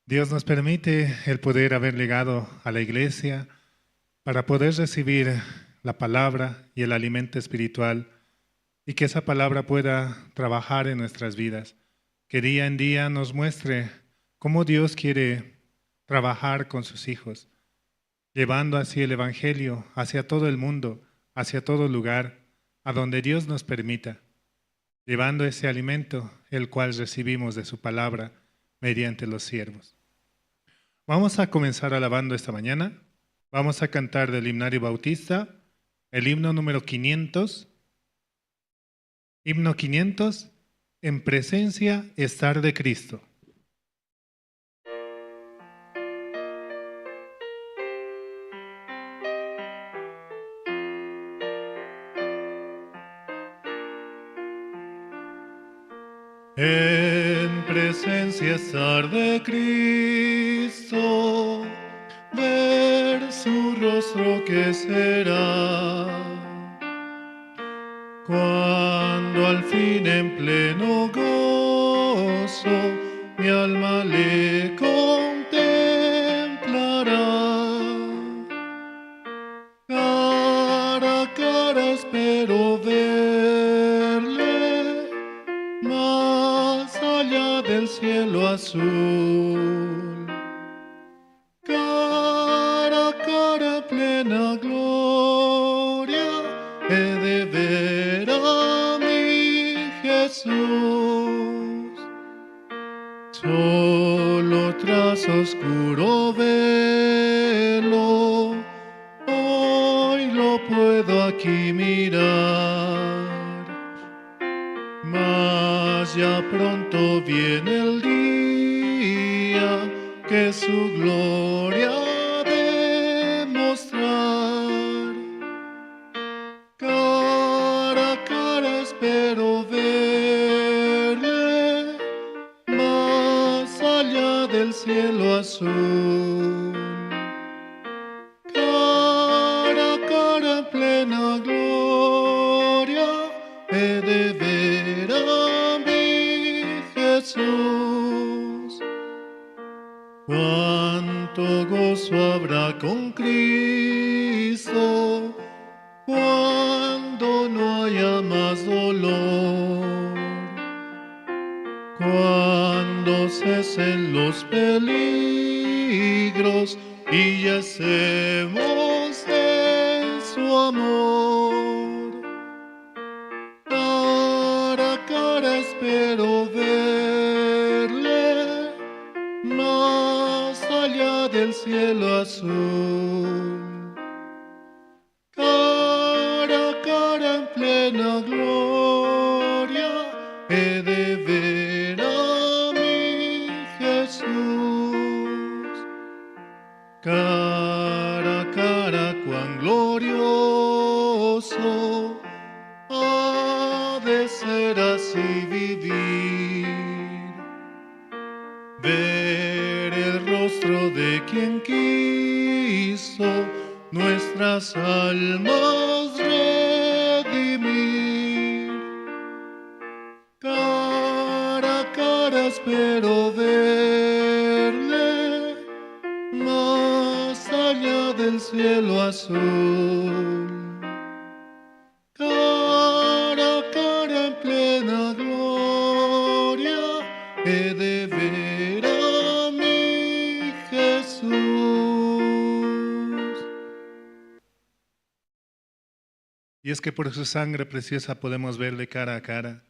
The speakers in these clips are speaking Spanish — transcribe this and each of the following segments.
Dios nos permite el poder haber llegado a la iglesia para poder recibir la palabra y el alimento espiritual y que esa palabra pueda trabajar en nuestras vidas, que día en día nos muestre cómo Dios quiere trabajar con sus hijos, llevando así el Evangelio hacia todo el mundo, hacia todo lugar, a donde Dios nos permita, llevando ese alimento, el cual recibimos de su palabra mediante los siervos. Vamos a comenzar alabando esta mañana. Vamos a cantar del himnario bautista, el himno número 500. Himno 500, en presencia estar de Cristo. En presencia estar de Cristo, ver su rostro que será, cuando al fin en pleno gozo mi alma le contemplará. Cara a cara espero verle, más allá del cielo azul. Cara a cara plena gloria, he de ver a mi Jesús. Solo tras oscuro velo, hoy lo puedo aquí mirar. Mas ya pronto viene el día que su gloria ha de mostrar. Cara a cara espero verle, más allá del cielo azul. Cara a cara en plena gloria, he de ver a mi Jesús. Cuánto gozo habrá con Cristo, cuando no haya más dolor, cuando cesen los peligros y ya estemos en su amor. Cara a cara espero verle, más allá del cielo azul. Cara a cara en plena gloria, he de ver a mi Jesús. Cara a cara cuán glorioso ha de ser así vivir, ver el rostro de quien quiso nuestras almas redimir. Cara a cara espero verle, más allá del cielo azul. Cara a cara en plena gloria, he de ver a mi Jesús. Y es que por su sangre preciosa podemos verle cara a cara,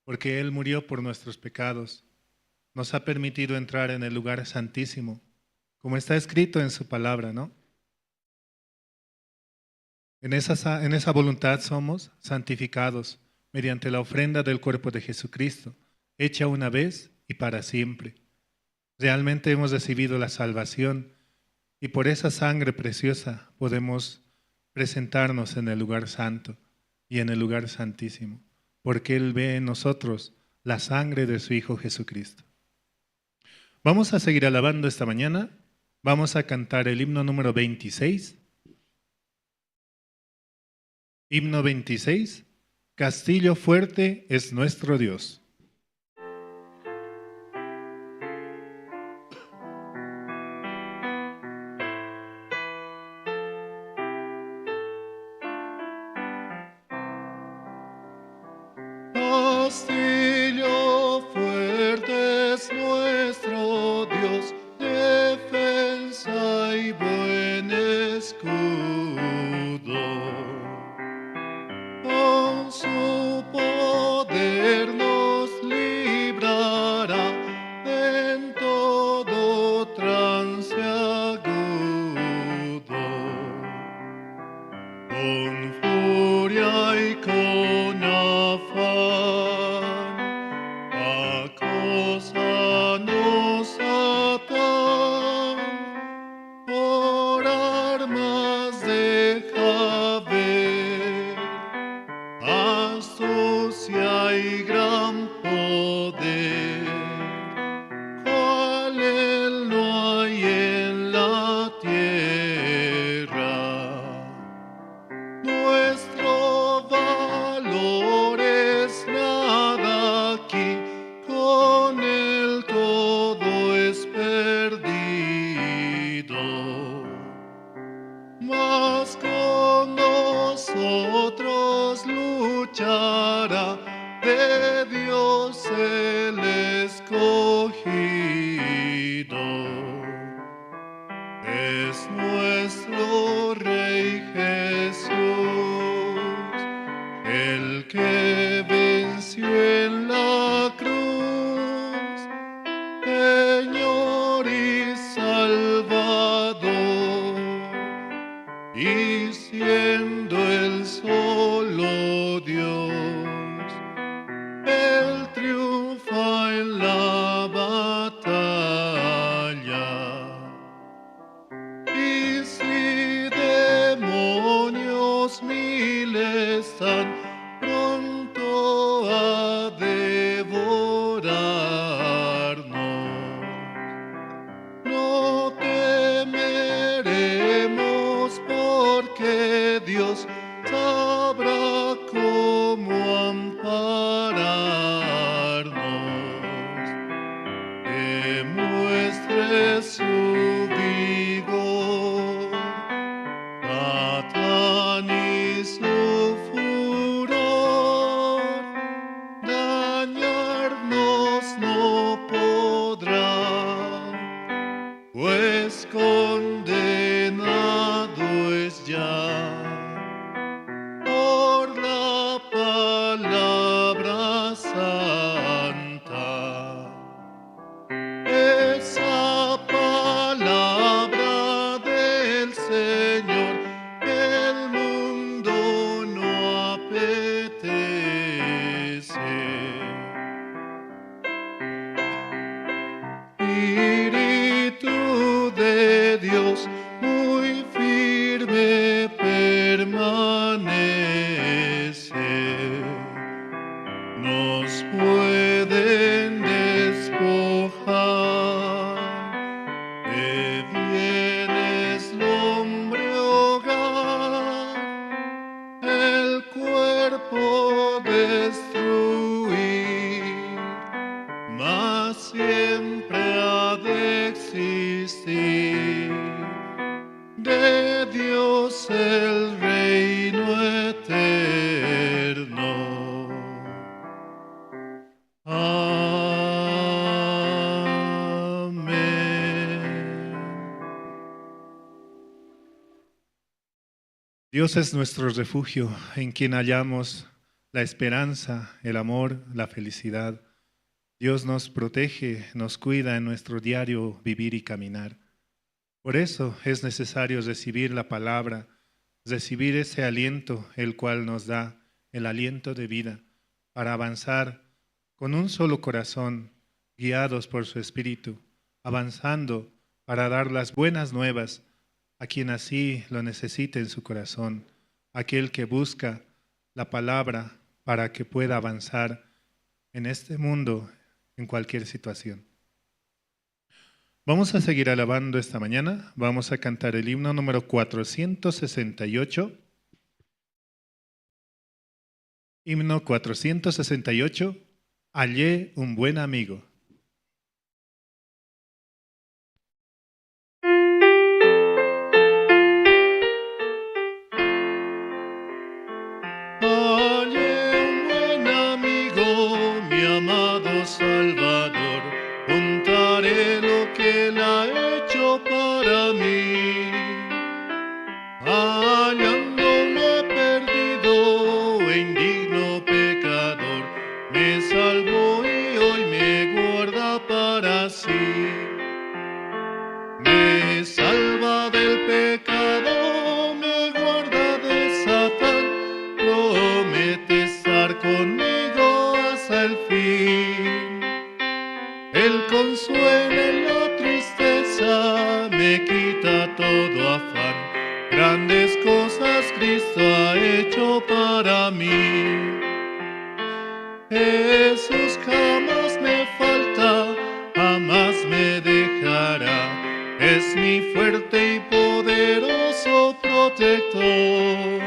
porque Él murió por nuestros pecados. Nos ha permitido entrar en el lugar santísimo, como está escrito en su palabra, ¿no? En esa voluntad somos santificados mediante la ofrenda del cuerpo de Jesucristo, hecha una vez y para siempre. Realmente hemos recibido la salvación y por esa sangre preciosa podemos presentarnos en el lugar santo y en el lugar santísimo, porque Él ve en nosotros la sangre de su Hijo Jesucristo. Vamos a seguir alabando esta mañana. Vamos a cantar el himno número 26. Himno 26. Castillo fuerte es nuestro Dios. Castillo fuerte es nuestro Dios, defensa y buen escudo. Con su poder nos librará en todo trance agudo. Con furia y con afán, acósanos Satán, por armas deja ver astucia y gran poder, cual él no hay en la tierra. Nuestro valor es nada aquí, con él todo es perdido. Mas con nosotros luchará de Dios el escogido. Es nuestro Rey Jesús, el que venció en la cruz, Señor y Salvador, y siendo el solo Dios, Él triunfa en la batalla. Y si demonios miles están pronto a devorarnos, no temeremos, porque Dios sabrá cómo ampararnos. Demuestre su vigor Satán y su furor, dañarnos no podrá, pues condenado es ya por la palabra santa. Esa palabra del Señor el mundo no apetece. Espíritu de Dios muy firme permanece. Nos pueden despojar de bienes, nombre, hogar, el cuerpo destruir, mas siempre ha de existir de Dios el reino eterno. Dios es nuestro refugio, en quien hallamos la esperanza, el amor, la felicidad. Dios nos protege, nos cuida en nuestro diario vivir y caminar. Por eso es necesario recibir la palabra, recibir ese aliento, el cual nos da el aliento de vida, para avanzar con un solo corazón, guiados por su Espíritu, avanzando para dar las buenas nuevas a quien así lo necesite en su corazón, aquel que busca la palabra para que pueda avanzar en este mundo, en cualquier situación. Vamos a seguir alabando esta mañana. Vamos a cantar el himno número 468. Himno 468. Hallé un buen amigo. Hallé un buen amigo me salvó y hoy me guarda para sí. Me salva del pecado, me guarda de Satán, promete estar conmigo hasta el fin. Él consuela en la tristeza, me quita todo afán, grandes cosas Cristo ha hecho para mí. Jesús jamás me falta, jamás me dejará, es mi fuerte y poderoso protector.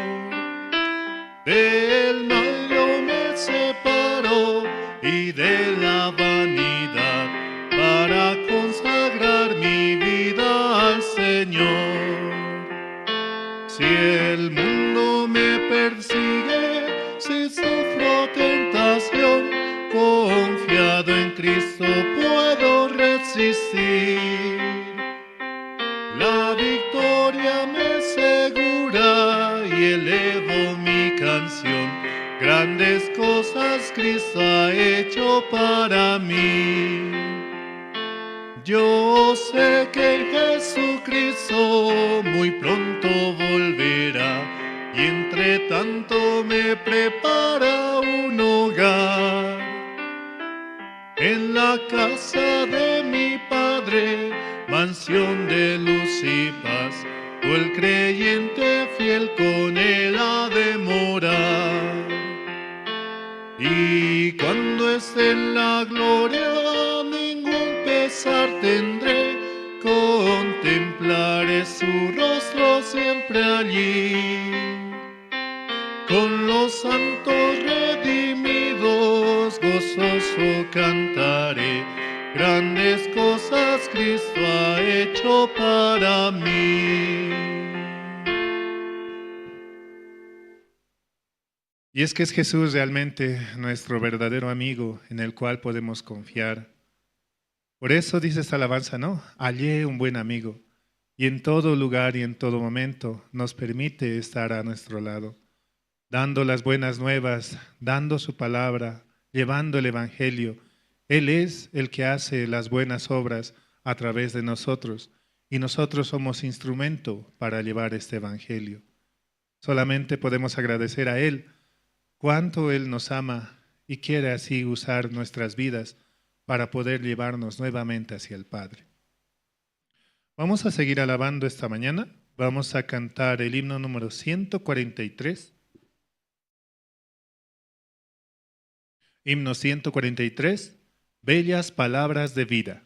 Del mal yo me separo y de la vanidad para consagrar mi vida al Señor. Si el mundo me persigue, si sufro tentación, confiado en Cristo puedo resistir. La victoria me asegura y elevo mi canción. Grandes cosas Cristo ha hecho para mí. Yo sé que Jesucristo muy pronto volverá y entre tanto me prepara un hogar. En la casa de mi Padre, mansión de luz y paz, o el creyente fiel con él ha de morar. Y cuando esté en la gloria, ningún pesar tendré, contemplaré su rostro siempre allí. Con los santos redimidos gozoso cantaré, grandes cosas Cristo ha hecho para mí. Y es que es Jesús realmente nuestro verdadero amigo en el cual podemos confiar. Por eso dice esta alabanza, ¿no? Hallé un buen amigo y en todo lugar y en todo momento nos permite estar a nuestro lado, dando las buenas nuevas, dando su palabra, llevando el evangelio. Él es el que hace las buenas obras a través de nosotros y nosotros somos instrumento para llevar este evangelio. Solamente podemos agradecer a Él cuánto Él nos ama y quiere así usar nuestras vidas para poder llevarnos nuevamente hacia el Padre. Vamos a seguir alabando esta mañana. Vamos a cantar el himno número 143. Himno 143, Bellas Palabras de Vida.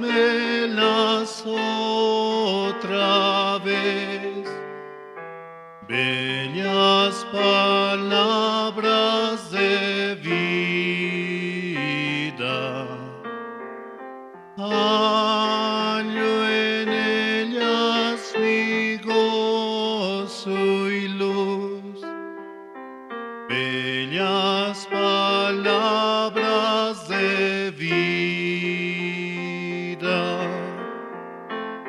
Cantadmelas otra vez, bellas palabras de vida. Hallo en ellas mi gozo y luz, bellas palabras de vida.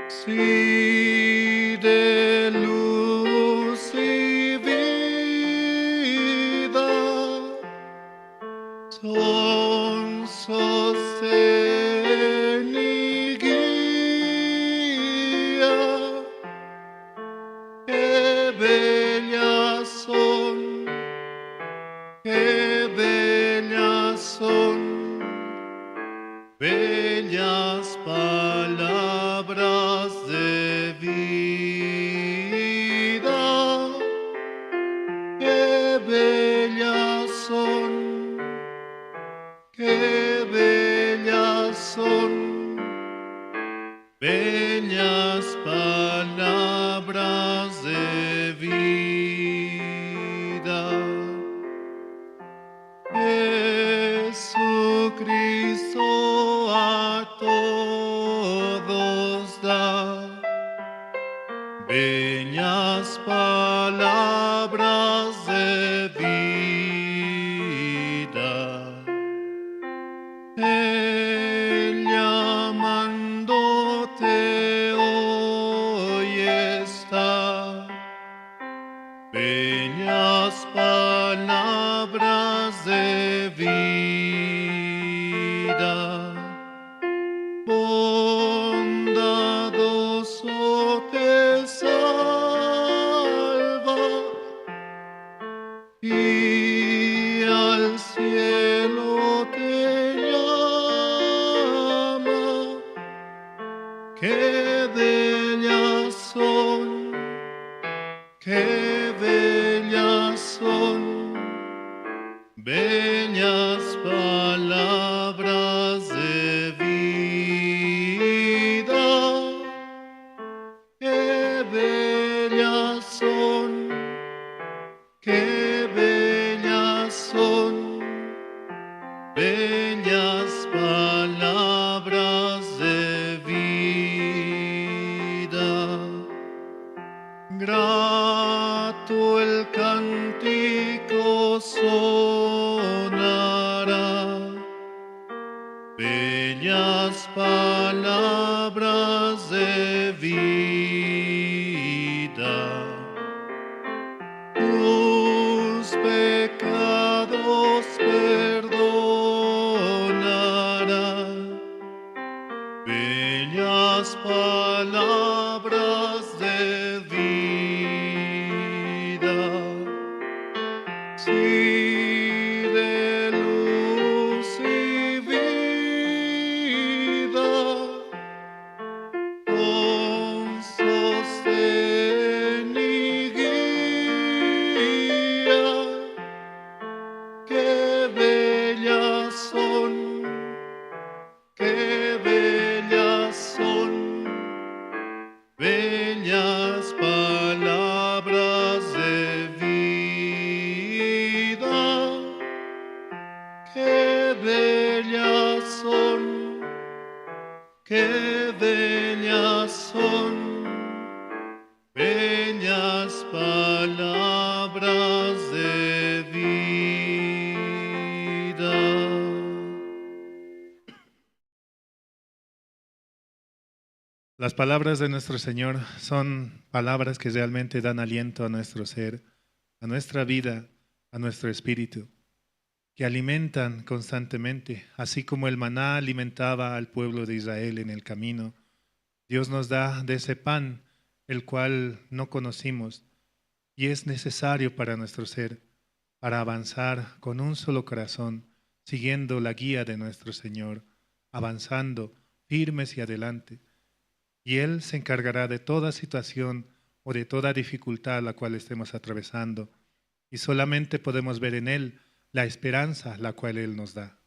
Sí, de luz y vida son sostén y guía. Qué bellas son, qué bellas son, bellas palabras de vida. bellas palabras de vida. Él llamándote hoy está, bellas palabras de vida. Bondadoso te salva y al cielo te llama. Qué bellas son, qué bellas son, bellas palabras de vida. Qué bellas son, qué bellas son, bellas palabras de vida. Grato el cántico sonará, bellas palabras de vida. Tus pecados perdonará, bellas palabras de vida. Sí, de luz y vida, con sostén y guía. Qué bellas son, qué bellas son, bellas palabras de vida. Qué bellas son, qué bellas son, bellas palabras de vida. Las palabras de nuestro Señor son palabras que realmente dan aliento a nuestro ser, a nuestra vida, a nuestro espíritu, que alimentan constantemente, así como el maná alimentaba al pueblo de Israel en el camino. Dios nos da de ese pan, el cual no conocimos, y es necesario para nuestro ser, para avanzar con un solo corazón, siguiendo la guía de nuestro Señor, avanzando firmes y adelante. Y Él se encargará de toda situación o de toda dificultad la cual estemos atravesando, y solamente podemos ver en Él la esperanza la cual Él nos da.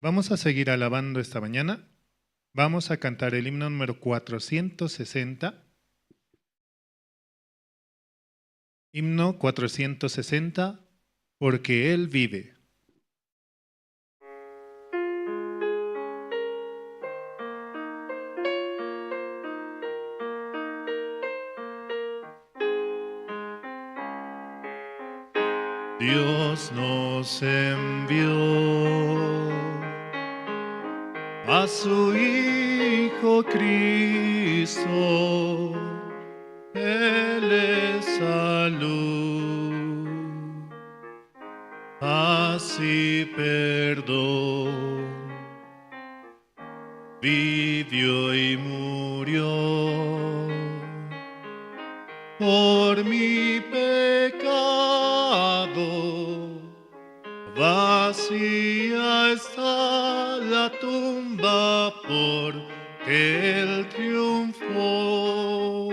Vamos a seguir alabando esta mañana. Vamos a cantar el himno número 460. Himno 460, porque Él vive. Dios nos envió a su Hijo Cristo, Él es salud, así perdón, vivió y murió por mi pecado. Vacía está la tumba porque Él triunfó,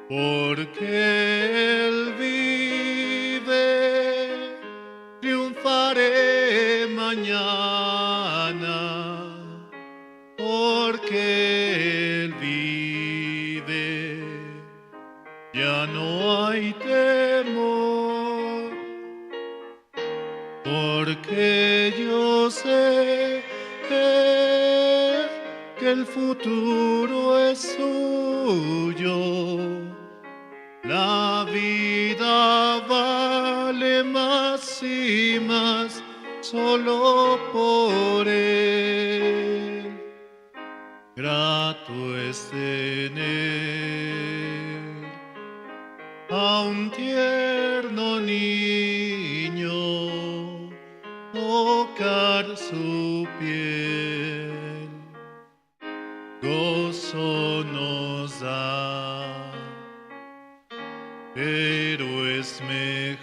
porque Él vive, triunfaré mañana, porque Él vive, ya no hay temor, porque yo sé que el futuro futuro es suyo. La vida vale más y más solo por él. Grato es tener a un tierno niño, tocar su piel, gozo nos da, pero es mejor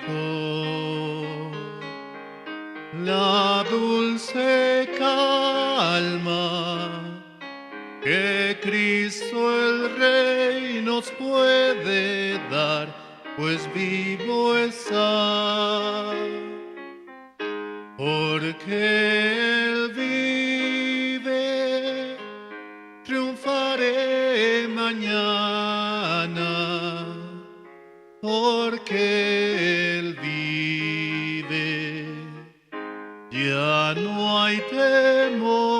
la dulce calma que Cristo el Rey nos puede dar, pues vivo está, porque Él vive, triunfaré mañana, porque Él vive, ya no hay temor,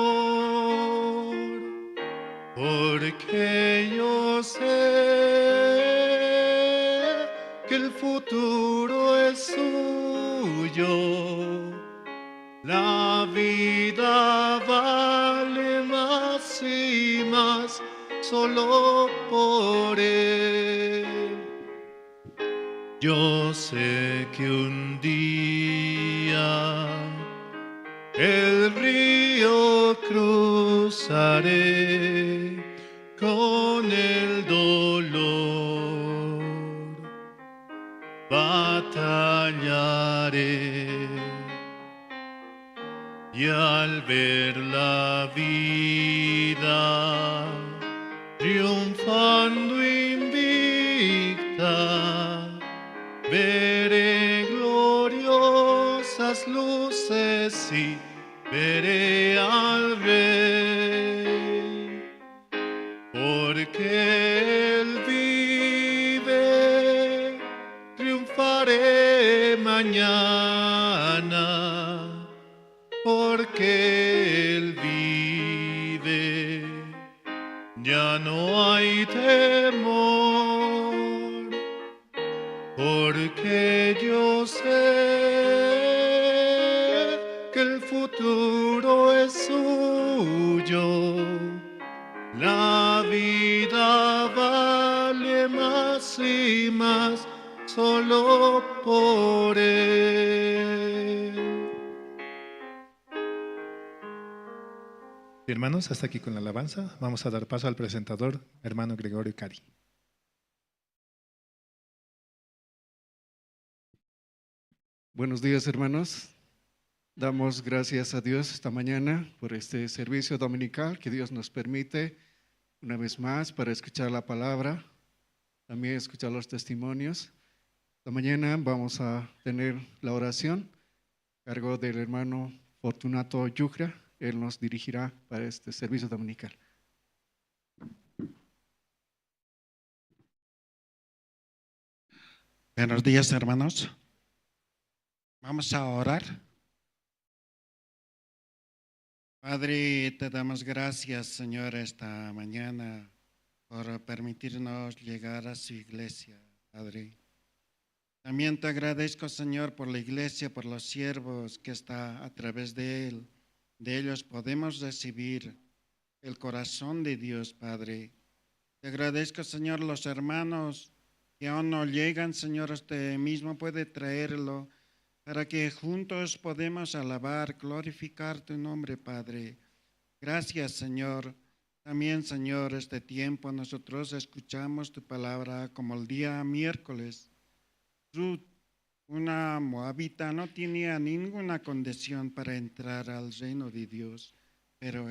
porque yo sé que el futuro es suyo. La vida vale más y más solo por Él. Yo sé que un día el río cruzaré con el dolor, batallaré y al ver la vida triunfando invicta, veré gloriosas luces y veré al Rey, porque Él vive, triunfaré mañana, porque Él vive, ya no hay temor, porque yo sé que el futuro es suyo. La vida vale más y más solo por Él. Hermanos, hasta aquí con la alabanza. Vamos a dar paso al presentador, hermano Gregorio Cari. Buenos días, hermanos. Damos gracias a Dios esta mañana por este servicio dominical que Dios nos permite una vez más para escuchar la palabra, también escuchar los testimonios. Esta mañana vamos a tener la oración a cargo del hermano Fortunato Yucra. Él nos dirigirá para este servicio dominical. Buenos días, hermanos. Vamos a orar. Padre, te damos gracias, Señor, esta mañana por permitirnos llegar a su iglesia, Padre. También te agradezco, Señor, por la iglesia, por los siervos que está a través de él. De ellos podemos recibir el corazón de Dios, Padre. Te agradezco, Señor, los hermanos que aún no llegan, Señor, usted mismo puede traerlo para que juntos podamos alabar, glorificar tu nombre, Padre. Gracias, Señor. También, Señor, este tiempo nosotros escuchamos tu palabra como el día miércoles. Ruth, una moabita, no tenía ninguna condición para entrar al reino de Dios, pero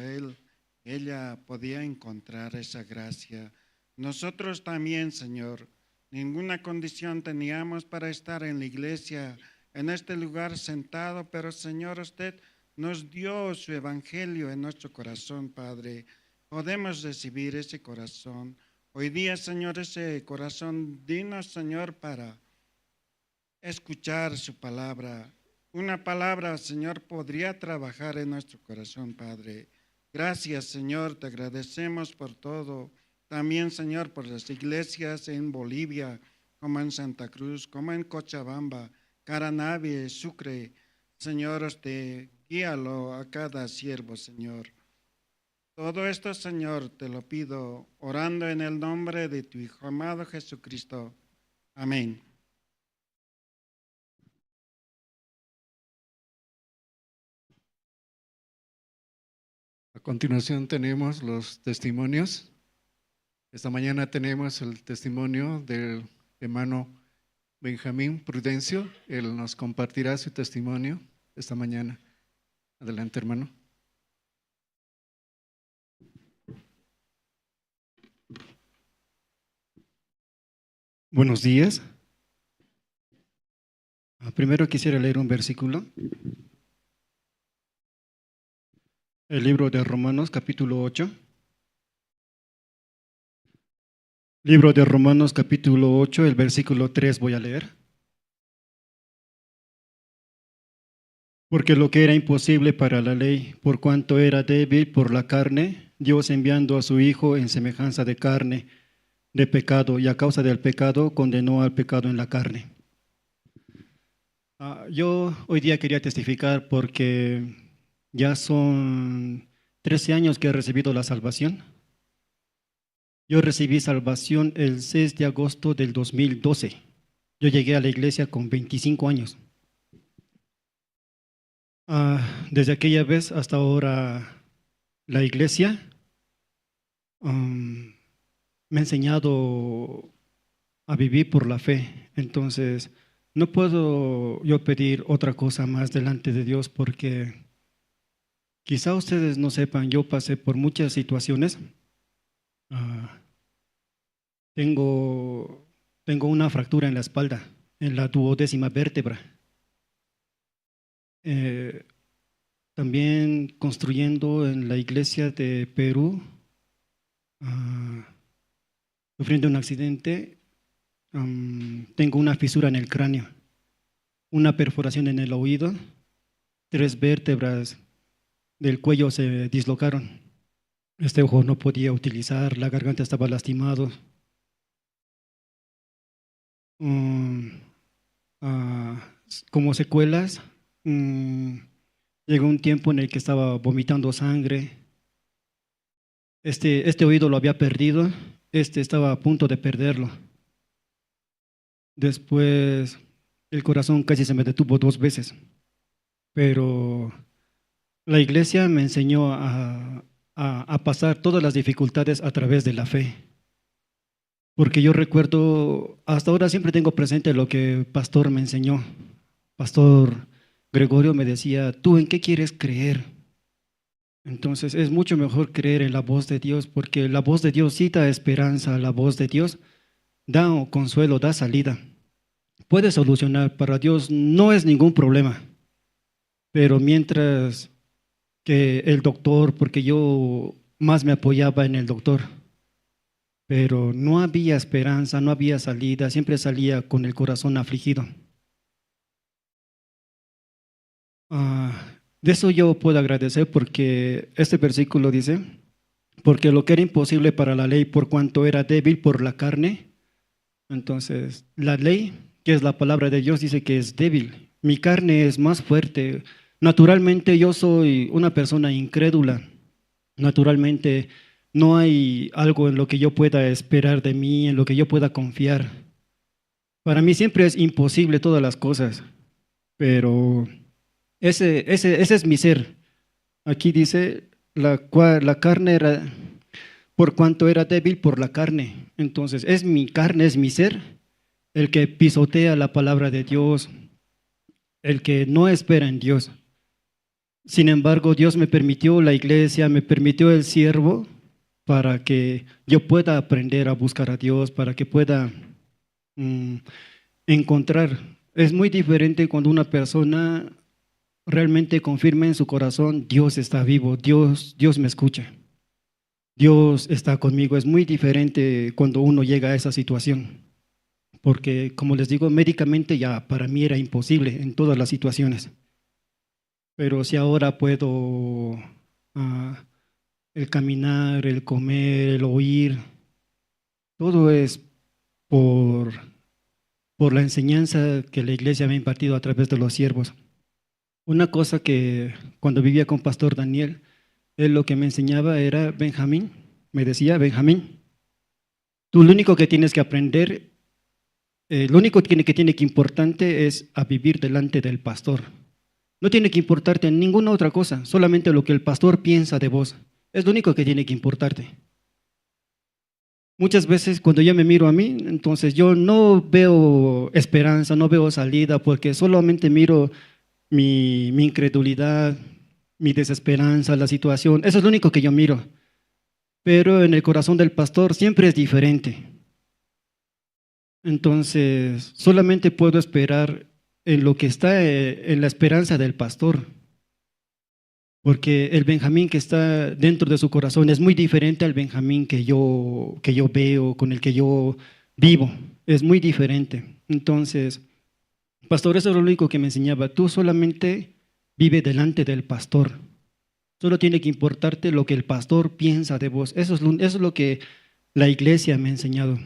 ella podía encontrar esa gracia. Nosotros también, Señor, ninguna condición teníamos para estar en la iglesia, en este lugar sentado, pero Señor, usted nos dio su evangelio en nuestro corazón, Padre. Podemos recibir ese corazón. Hoy día, Señor, ese corazón, dinos, Señor, para escuchar su palabra. Una palabra, Señor, podría trabajar en nuestro corazón, Padre. Gracias, Señor, te agradecemos por todo. También, Señor, por las iglesias en Bolivia, como en Santa Cruz, como en Cochabamba, Caranavi, Sucre. Señor, guíalo a cada siervo, Señor. Todo esto, Señor, te lo pido, orando en el nombre de tu Hijo amado Jesucristo. Amén. A continuación tenemos los testimonios. Esta mañana tenemos el testimonio del hermano Benjamín Prudencio. Él nos compartirá su testimonio esta mañana. Adelante, hermano. Buenos días. Primero quisiera leer un versículo. El libro de Romanos, capítulo 8. Libro de Romanos, capítulo 8, el versículo 3 voy a leer. Porque lo que era imposible para la ley, por cuanto era débil por la carne, Dios enviando a su Hijo en semejanza de carne, de pecado, y a causa del pecado condenó al pecado en la carne. Yo hoy día quería testificar porque ya son 13 años que he recibido la salvación. Yo recibí salvación el 6 de agosto del 2012. Yo llegué a la iglesia con 25 años. Desde aquella vez hasta ahora la iglesia me ha enseñado a vivir por la fe. Entonces, no puedo yo pedir otra cosa más delante de Dios porque quizá ustedes no sepan, yo pasé por muchas situaciones. Tengo una fractura en la espalda, en la 12ª vértebra. También construyendo en la iglesia de Perú, sufriendo un accidente, tengo una fisura en el cráneo, una perforación en el oído, 3 vértebras del cuello se dislocaron. Este ojo no podía utilizar, la garganta estaba lastimado. Como secuelas, llegó un tiempo en el que estaba vomitando sangre. Este oído lo había perdido, estaba a punto de perderlo. Después el corazón casi se me detuvo 2 veces, pero la iglesia me enseñó a pasar todas las dificultades a través de la fe. Porque yo recuerdo, hasta ahora siempre tengo presente lo que Pastor me enseñó. Pastor Gregorio me decía, ¿tú en qué quieres creer? Entonces es mucho mejor creer en la voz de Dios, porque la voz de Dios sí da esperanza, la voz de Dios da consuelo, da salida. Puede solucionar, para Dios no es ningún problema. Pero mientras que el doctor, porque yo más me apoyaba en el doctor, pero no había esperanza, no había salida, siempre salía con el corazón afligido. De eso yo puedo agradecer porque este versículo dice, porque lo que era imposible para la ley por cuanto era débil por la carne, entonces la ley, que es la palabra de Dios, dice que es débil. Mi carne es más fuerte. Naturalmente yo soy una persona incrédula. Naturalmente no hay algo en lo que yo pueda esperar de mí, en lo que yo pueda confiar. Para mí siempre es imposible todas las cosas, pero ese es mi ser. Aquí dice, la carne era, por cuanto era débil por la carne. Entonces, es mi carne, es mi ser, el que pisotea la palabra de Dios, el que no espera en Dios. Sin embargo, Dios me permitió la iglesia, me permitió el siervo para que yo pueda aprender a buscar a Dios, para que pueda encontrar. Es muy diferente cuando una persona realmente confirma en su corazón, Dios está vivo, Dios me escucha, Dios está conmigo. Es muy diferente cuando uno llega a esa situación, porque como les digo, médicamente ya para mí era imposible en todas las situaciones. Pero si ahora puedo el caminar, el comer, el oír, todo es por la enseñanza que la iglesia me ha impartido a través de los siervos. Una cosa que cuando vivía con Pastor Daniel, él lo que me enseñaba era, Benjamín, me decía, Benjamín, tú lo único que tienes que aprender, lo único que tiene que importante es a vivir delante del pastor. No tiene que importarte ninguna otra cosa, solamente lo que el pastor piensa de vos. Es lo único que tiene que importarte. Muchas veces cuando yo me miro a mí, entonces yo no veo esperanza, no veo salida, porque solamente miro mi incredulidad, mi desesperanza, la situación. Eso es lo único que yo miro. Pero en el corazón del pastor siempre es diferente. Entonces, solamente puedo esperar en lo que está en la esperanza del pastor. Porque el Benjamín que está dentro de su corazón es muy diferente al Benjamín que yo veo, con el que yo vivo. Es muy diferente. Entonces, pastor, eso es lo único que me enseñaba. Tú solamente vive delante del pastor. Solo tiene que importarte lo que el pastor piensa de vos. Eso es lo que la iglesia me ha enseñado.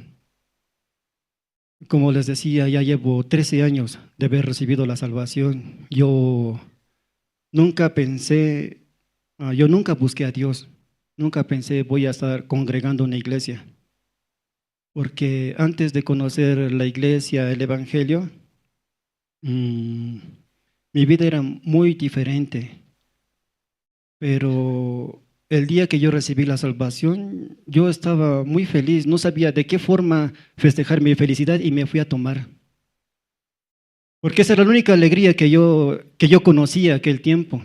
Como les decía, ya llevo 13 años de haber recibido la salvación. Yo nunca busqué a Dios. Nunca pensé voy a estar congregando en una iglesia. Porque antes de conocer la iglesia, el evangelio, mi vida era muy diferente. Pero el día que yo recibí la salvación, yo estaba muy feliz, no sabía de qué forma festejar mi felicidad y me fui a tomar. Porque esa era la única alegría que yo conocía aquel tiempo.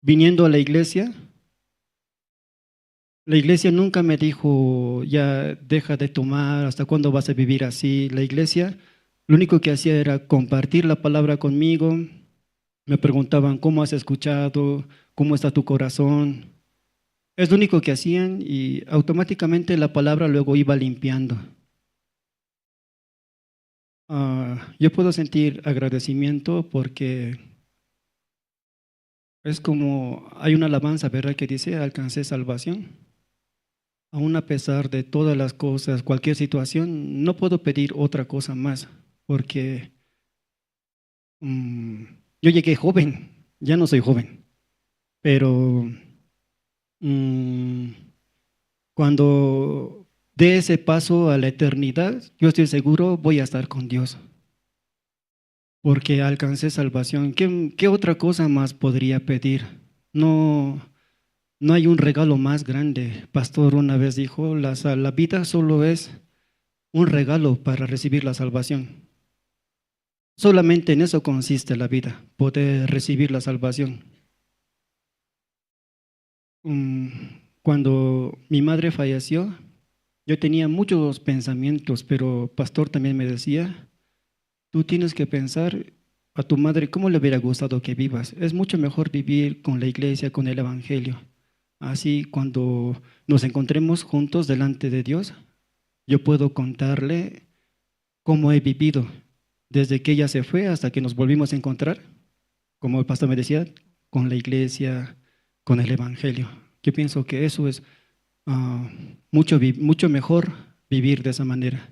Viniendo a la iglesia nunca me dijo, ya deja de tomar, ¿hasta cuándo vas a vivir así? La iglesia lo único que hacía era compartir la palabra conmigo. Me preguntaban, ¿cómo has escuchado? ¿Cómo está tu corazón? Es lo único que hacían y automáticamente la palabra luego iba limpiando. Yo puedo sentir agradecimiento porque es como, hay una alabanza, ¿verdad?, que dice, alcancé salvación. Aún a pesar de todas las cosas, cualquier situación, no puedo pedir otra cosa más, porque yo llegué joven, ya no soy joven, pero cuando dé ese paso a la eternidad, yo estoy seguro voy a estar con Dios, porque alcancé salvación. ¿Qué otra cosa más podría pedir? No hay un regalo más grande. Pastor una vez dijo, la vida solo es un regalo para recibir la salvación. Solamente en eso consiste la vida, poder recibir la salvación. Cuando mi madre falleció, yo tenía muchos pensamientos, pero pastor también me decía, tú tienes que pensar a tu madre cómo le hubiera gustado que vivas. Es mucho mejor vivir con la iglesia, con el evangelio. Así cuando nos encontremos juntos delante de Dios, yo puedo contarle cómo he vivido desde que ella se fue hasta que nos volvimos a encontrar, como el pastor me decía, con la iglesia, con el evangelio. Yo pienso que eso es mucho mejor vivir de esa manera.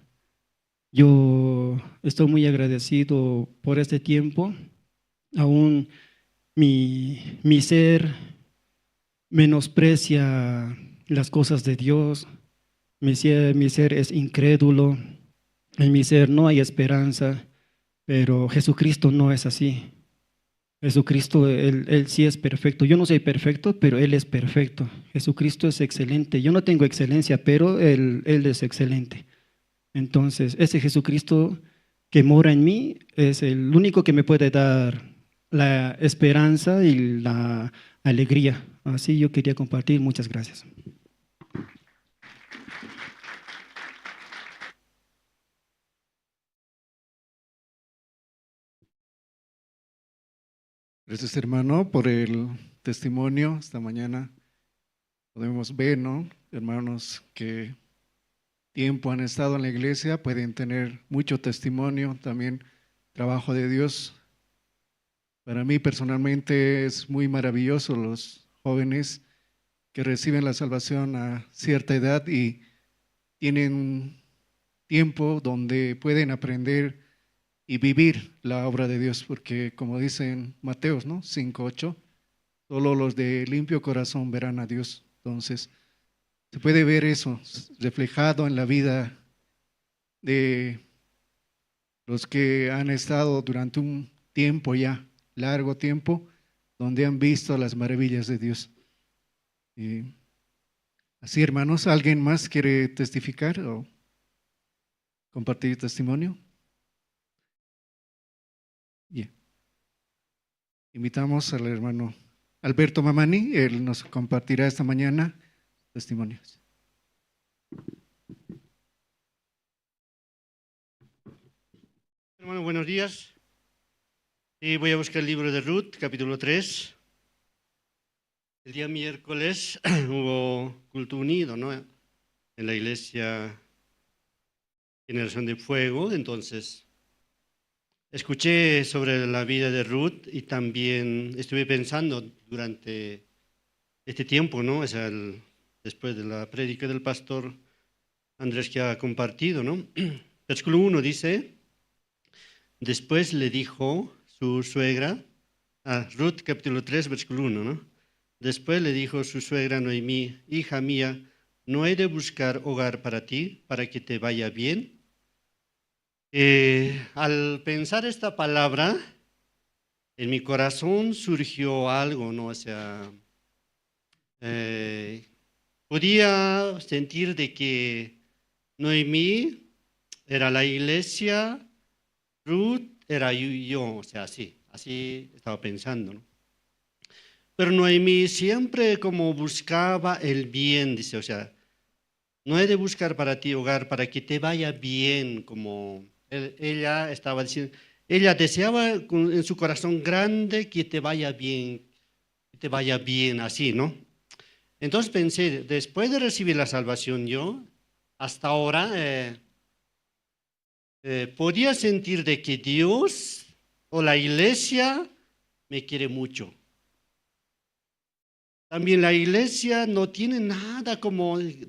Yo estoy muy agradecido por este tiempo. Aún mi ser menosprecia las cosas de Dios. Mi ser es incrédulo. En mi ser no hay esperanza, pero Jesucristo no es así. Jesucristo, él sí es perfecto. Yo no soy perfecto, pero Él es perfecto. Jesucristo es excelente. Yo no tengo excelencia, pero Él es excelente. Entonces, ese Jesucristo que mora en mí es el único que me puede dar la esperanza y la alegría. Así yo quería compartir. Muchas gracias. Gracias, hermano, por el testimonio esta mañana. Podemos ver, ¿no?, hermanos que tiempo han estado en la iglesia, pueden tener mucho testimonio, también trabajo de Dios Para mí personalmente es muy maravilloso los jóvenes que reciben la salvación a cierta edad y tienen un tiempo donde pueden aprender y vivir la obra de Dios, porque como dicen Mateos, ¿no? 5:8, solo los de limpio corazón verán a Dios. Entonces, se puede ver eso reflejado en la vida de los que han estado durante un tiempo ya, largo tiempo, donde han visto las maravillas de Dios. Y así, hermanos, ¿alguien más quiere testificar o compartir testimonio? Bien. Invitamos al hermano Alberto Mamani, él nos compartirá esta mañana testimonios. Hermano, buenos días. Voy a buscar el libro de Ruth, capítulo 3. El día miércoles hubo culto unido, ¿no? En la iglesia Generación de Fuego. Entonces, escuché sobre la vida de Ruth y también estuve pensando durante este tiempo, ¿no? Después de la prédica del pastor Andrés que ha compartido, ¿no? Versículo 1 dice: después le dijo su suegra, Ruth capítulo 3, versículo 1, ¿no? Después le dijo su suegra Noemí: hija mía, ¿no he de buscar hogar para ti, para que te vaya bien? Al pensar esta palabra, en mi corazón surgió algo, ¿no? O sea, podía sentir de que Noemí era la iglesia, Ruth era yo, o sea, así estaba pensando, ¿no? Pero Noemí siempre como buscaba el bien, dice, o sea, no he de buscar para ti hogar, para que te vaya bien, como ella estaba diciendo, ella deseaba en su corazón grande que te vaya bien, así, ¿no? Entonces pensé, después de recibir la salvación yo, hasta ahora podía sentir de que Dios o la iglesia me quiere mucho. También la iglesia no tiene nada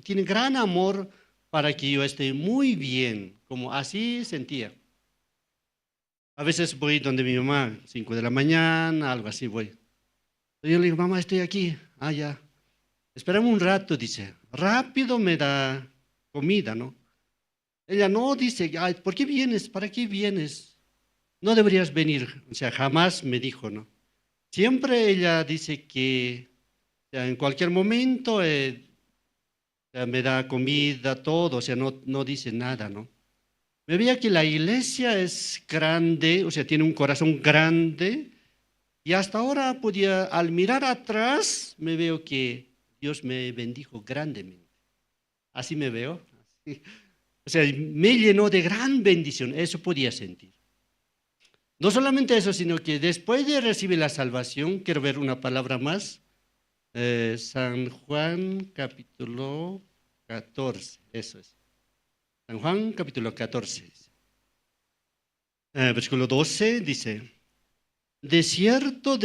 tiene gran amor para que yo esté muy bien, como así sentía. A veces voy donde mi mamá, 5 de la mañana, algo así voy. Yo le digo: mamá, estoy aquí. Ya. Espérame un rato, dice. Rápido me da comida, ¿no? Ella no dice: ay, ¿por qué vienes? ¿Para qué vienes? No deberías venir. O sea, jamás me dijo, ¿no? Siempre ella dice que en cualquier momento me da comida, todo, o sea, no dice nada, ¿no? Me veía que la iglesia es grande, o sea, tiene un corazón grande, y hasta ahora al mirar atrás, me veo que Dios me bendijo grandemente. Así me veo. Así. O sea, me llenó de gran bendición, eso podía sentir. No solamente eso, sino que después de recibir la salvación, quiero ver una palabra más. San Juan capítulo 14, eso es. San Juan capítulo 14. Versículo 12 dice: de cierto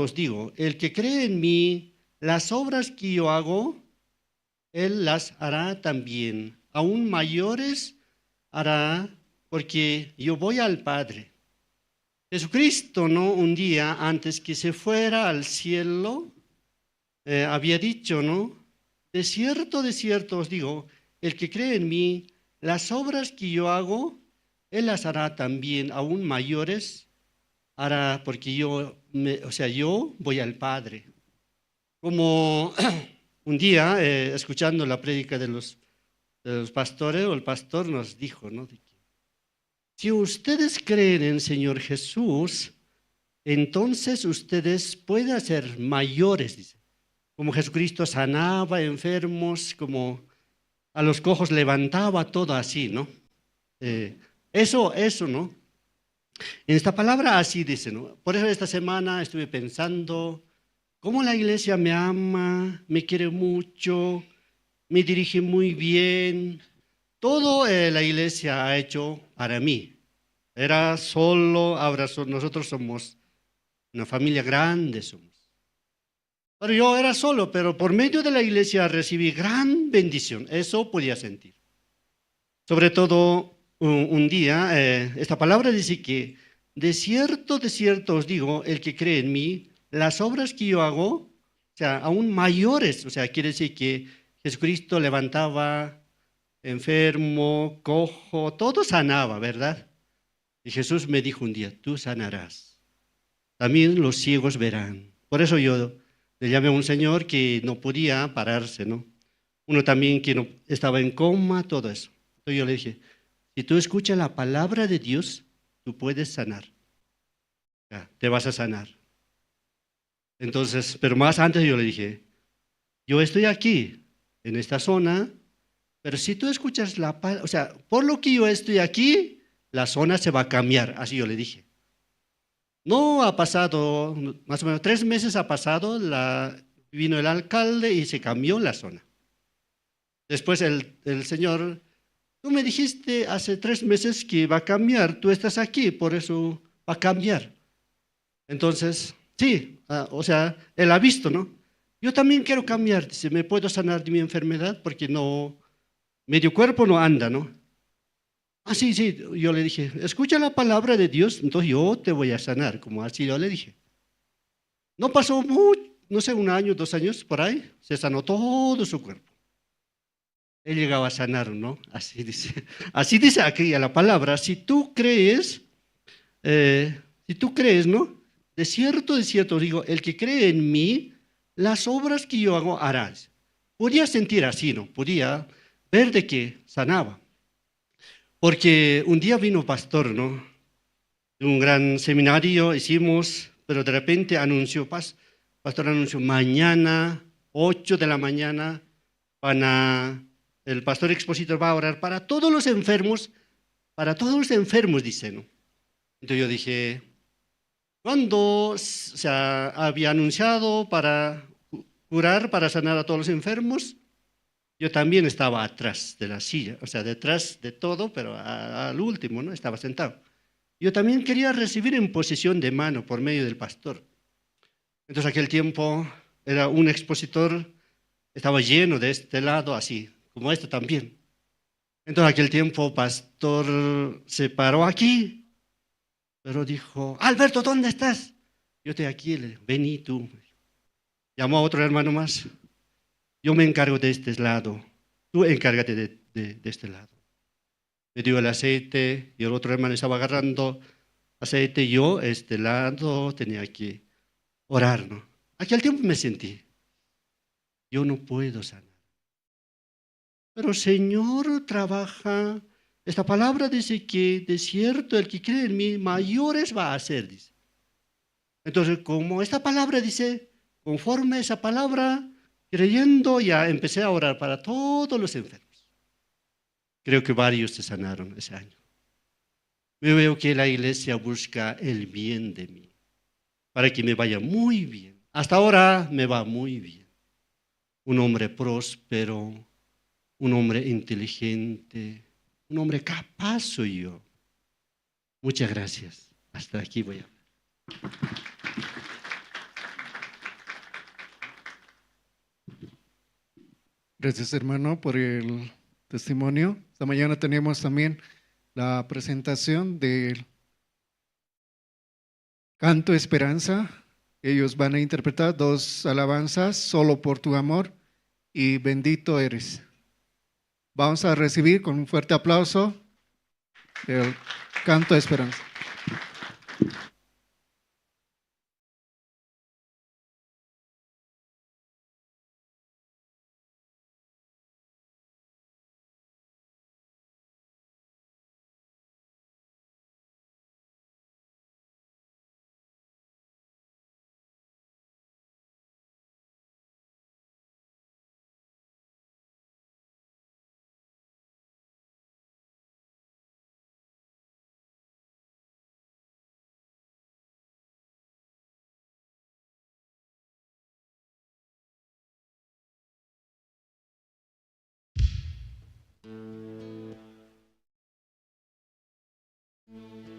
os digo, el que cree en mí, las obras que yo hago, él las hará también, aún mayores hará, porque yo voy al Padre. Jesucristo, ¿no? Un día antes que se fuera al cielo, había dicho, ¿no? De cierto os digo, el que cree en mí, las obras que yo hago, él las hará también, aún mayores hará, porque yo voy al Padre. Como un día, escuchando la prédica de los pastores, el pastor nos dijo, ¿no? Si ustedes creen en el Señor Jesús, entonces ustedes pueden ser mayores, dice. Como Jesucristo sanaba enfermos, como a los cojos levantaba, todo así, ¿no? Eso, ¿no? En esta palabra así dice, ¿no? Por eso esta semana estuve pensando cómo la iglesia me ama, me quiere mucho, me dirige muy bien. Todo la iglesia ha hecho para mí. Era solo, ahora nosotros somos una familia grande somos. Pero yo era solo, pero por medio de la iglesia recibí gran bendición. Eso podía sentir. Sobre todo un día, esta palabra dice que de cierto os digo, el que cree en mí, las obras que yo hago, o sea, aún mayores, o sea, quiere decir que Jesucristo levantaba enfermo, cojo, todo sanaba, ¿verdad? Y Jesús me dijo un día, tú sanarás. También los ciegos verán. Por eso yo le llamé a un señor que no podía pararse, ¿no? Uno también que no, estaba en coma, todo eso. Entonces yo le dije, si tú escuchas la palabra de Dios, tú puedes sanar. Ya, te vas a sanar. Entonces, pero más antes yo le dije, yo estoy aquí, en esta zona, pero si tú escuchas la palabra, o sea, por lo que yo estoy aquí, la zona se va a cambiar. Así yo le dije. No ha pasado, más o menos 3 meses ha pasado, vino el alcalde y se cambió la zona. Después el señor, tú me dijiste hace 3 meses que va a cambiar, tú estás aquí, por eso va a cambiar. Entonces, sí, o sea, él ha visto, ¿no? Yo también quiero cambiar, dice, me puedo sanar de mi enfermedad porque no, medio cuerpo no anda, ¿no? Ah, sí, sí, yo le dije, escucha la palabra de Dios, entonces yo te voy a sanar, como así yo le dije. No pasó mucho, no sé, 1 año, 2 años, por ahí, se sanó todo su cuerpo. Él llegaba a sanar, ¿no? Así dice aquí la palabra, si tú crees, ¿no? De cierto, digo, el que cree en mí, las obras que yo hago harás. Podía sentir así, ¿no? Podía ver de que sanaba. Porque un día vino pastor, ¿no? De un gran seminario hicimos, pero de repente pastor anunció mañana, 8 de la mañana, el pastor expositor va a orar para todos los enfermos, dice, ¿no? Entonces yo dije, cuando se había anunciado para curar, para sanar a todos los enfermos, yo también estaba atrás de la silla, o sea, detrás de todo, pero al último, ¿no? Estaba sentado. Yo también quería recibir en posición de mano por medio del pastor. Entonces, aquel tiempo era un expositor, estaba lleno de este lado, así, como este también. Entonces, aquel tiempo, pastor se paró aquí, pero dijo, Alberto, ¿dónde estás? Yo estoy aquí, vení tú. Llamó a otro hermano más. Yo me encargo de este lado, tú encárgate de este lado. Me dio el aceite y el otro hermano estaba agarrando aceite. Yo, este lado, tenía que orar, ¿no? Aquel tiempo me sentí, yo no puedo sanar. Pero Señor trabaja. Esta palabra dice que de cierto el que cree en mí, mayores va a hacer, dice. Entonces, como esta palabra dice, conforme a esa palabra, creyendo, ya empecé a orar para todos los enfermos. Creo que varios se sanaron ese año. Yo veo que la iglesia busca el bien de mí, para que me vaya muy bien. Hasta ahora me va muy bien. Un hombre próspero, un hombre inteligente, un hombre capaz soy yo. Muchas gracias. Hasta aquí voy a hablar. Gracias, hermano, por el testimonio. Esta mañana tenemos también la presentación del Canto Esperanza. Ellos van a interpretar 2 alabanzas, Solo por tu amor y Bendito eres. Vamos a recibir con un fuerte aplauso el Canto Esperanza.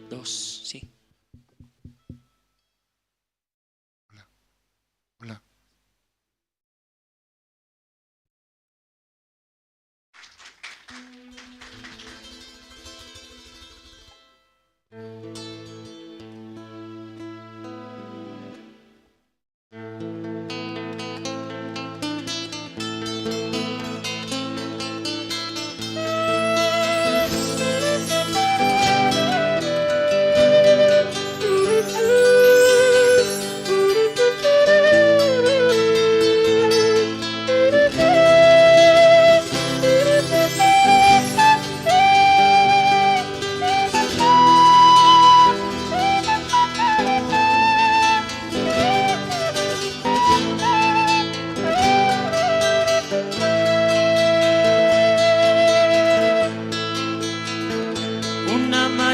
Dos, sí.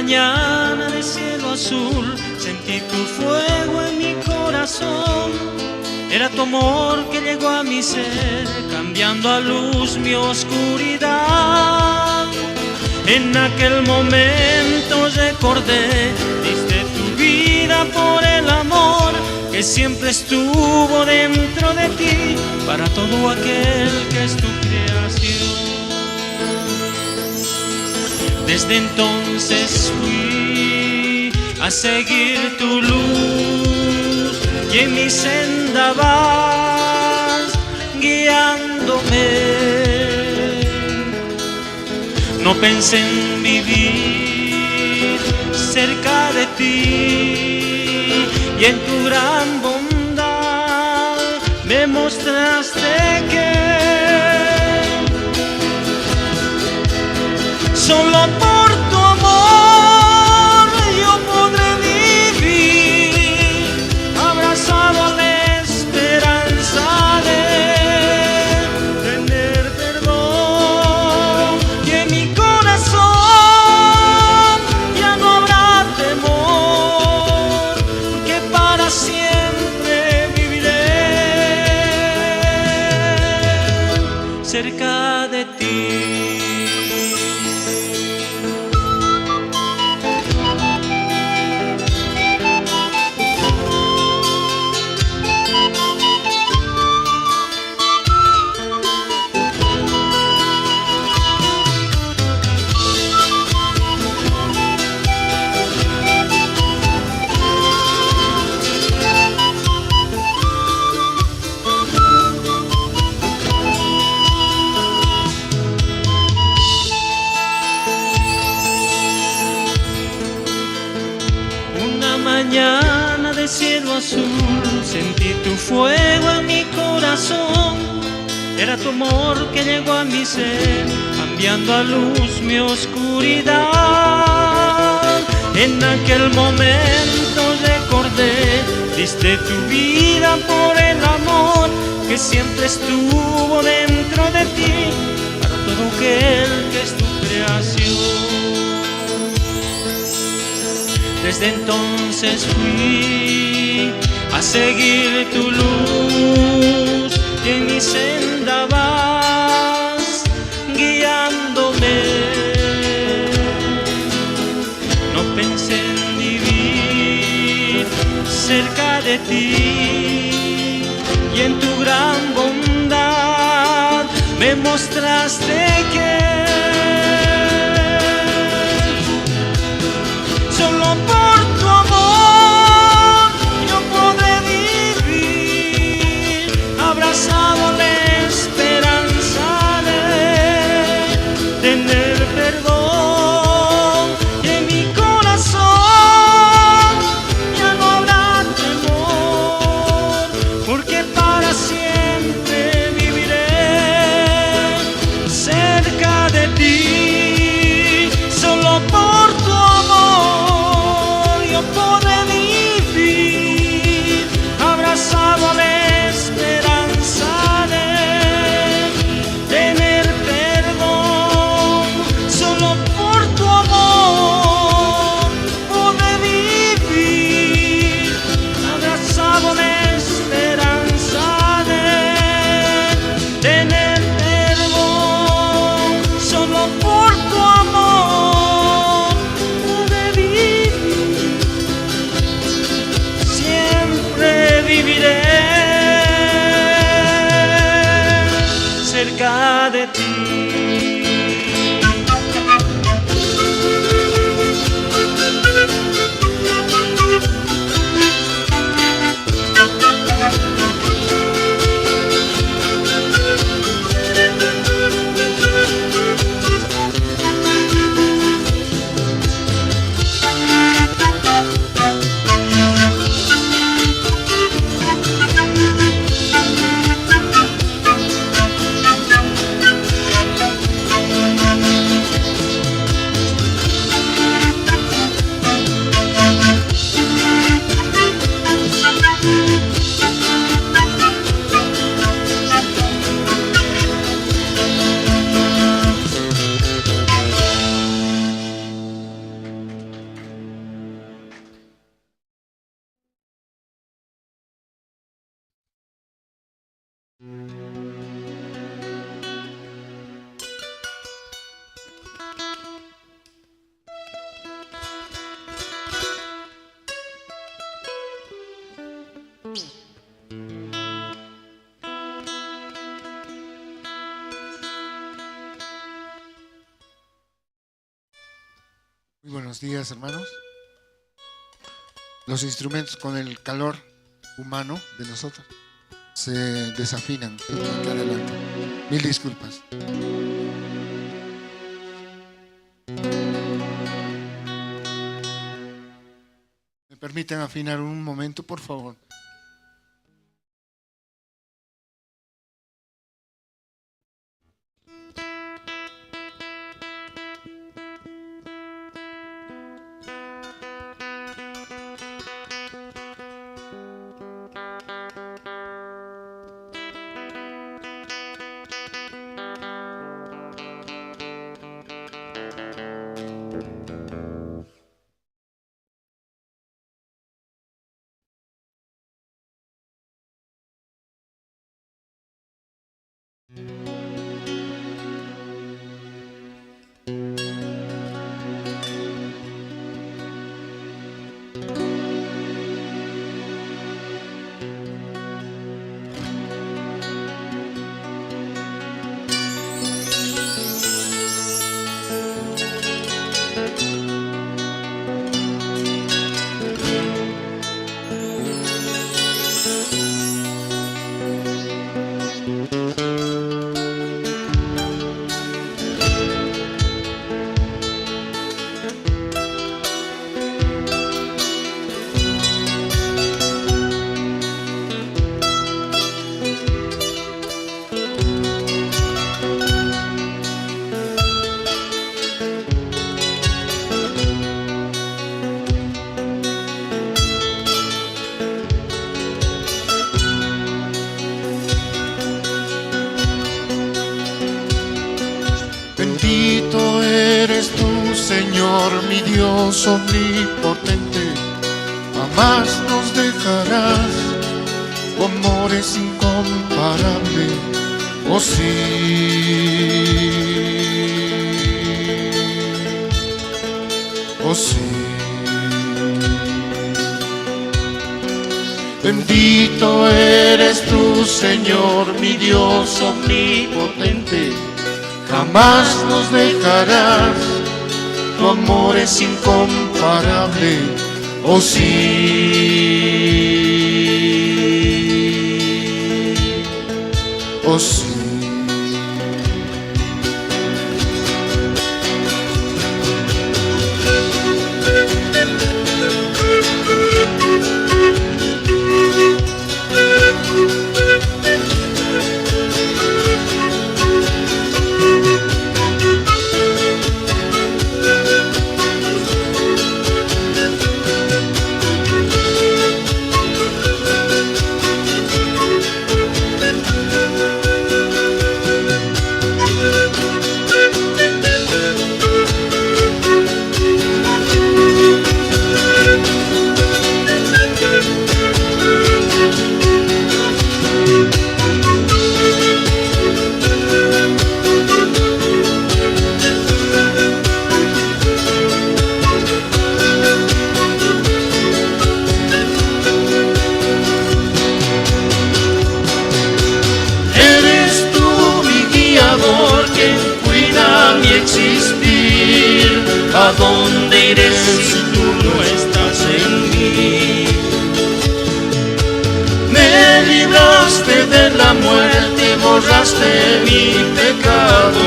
mañana de cielo azul sentí tu fuego en mi corazón. Era tu amor que llegó a mi ser, cambiando a luz mi oscuridad. En aquel momento recordé, diste tu vida por el amor que siempre estuvo dentro de ti, para todo aquel que es tu creación. Desde entonces fui a seguir tu luz y en mi senda vas guiándome. No pensé en vivir cerca de ti y en tu gran bondad me mostraste que solo por tu amor yo podré vivir, abrazado a la esperanza de tener perdón, y en mi corazón ya no habrá temor, que para siempre viviré cerca de ti. Mañana de cielo azul sentí tu fuego en mi corazón. Era tu amor que llegó a mi ser, cambiando a luz mi oscuridad. En aquel momento recordé, diste tu vida por el amor que siempre estuvo dentro de ti, para todo aquel que es tu creación. Desde entonces fui a seguir tu luz y en mi senda vas guiándome. No pensé en vivir cerca de ti y en tu gran bondad me mostraste que solo por tu amor yo podré vivir, abrazado a la esperanza de tener perdón, y en mi corazón ya no habrá temor, porque para siempre viviré cerca de ti. Solo por tu amor yo podré vivir, abrazado a la esperanza de tener perdón. Solo por tu amor podré vivir, abrazado a la esperanza de tener perdón. Solo por tu amor podré vivir, siempre viviré cerca de ti. Muy buenos días, hermanos. Los instrumentos con el calor humano de nosotros se desafinan. Tengo que adelante. Mil disculpas. ¿Me permiten afinar un momento, por favor? Bendito eres tú, Señor, mi Dios omnipotente. Jamás nos dejarás, tu amor es incomparable. Oh sí, oh sí. Bendito eres tú, Señor, mi Dios omnipotente. Jamás nos dejarás, tu amor es incomparable. Oh sí, oh sí. ¿A dónde iré si tú no estás en mí? Me libraste de la muerte, borraste mi pecado.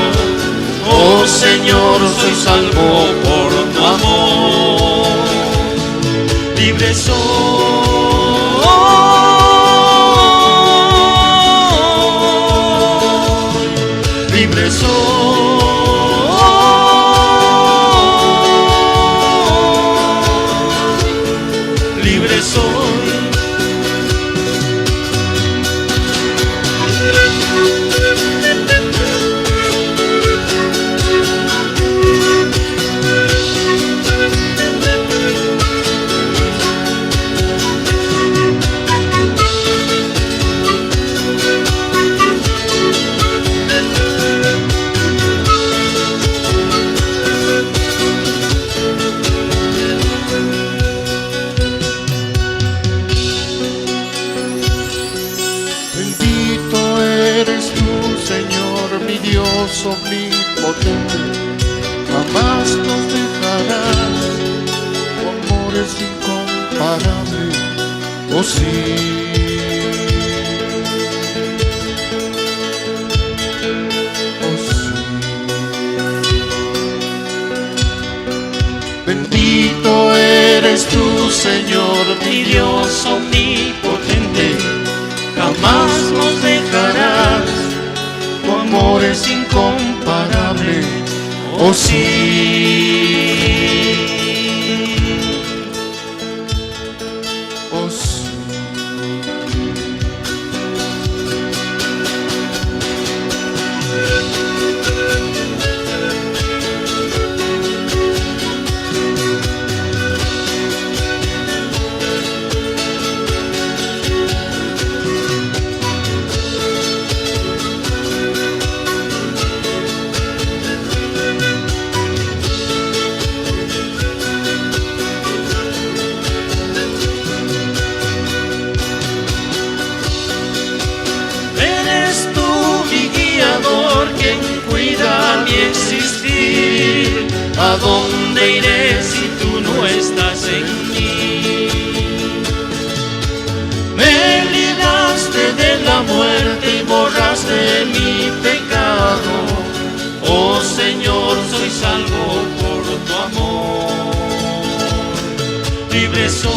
Oh Señor, soy salvo por tu amor. Libre soy, libre soy. Omnipotente, jamás nos dejarás, oh sí. Oh sí. Bendito eres tú, Señor, Mi Dios omnipotente, jamás nos dejarás, tu amor es incomparable, oh sí. oh sí. Eres tú mi guiador, quien cuida mi existir. ¿A dónde iré si tú no estás en mí? Me libraste de la muerte y borraste mi pecado. Oh Señor, soy salvo por tu amor. Libre soy,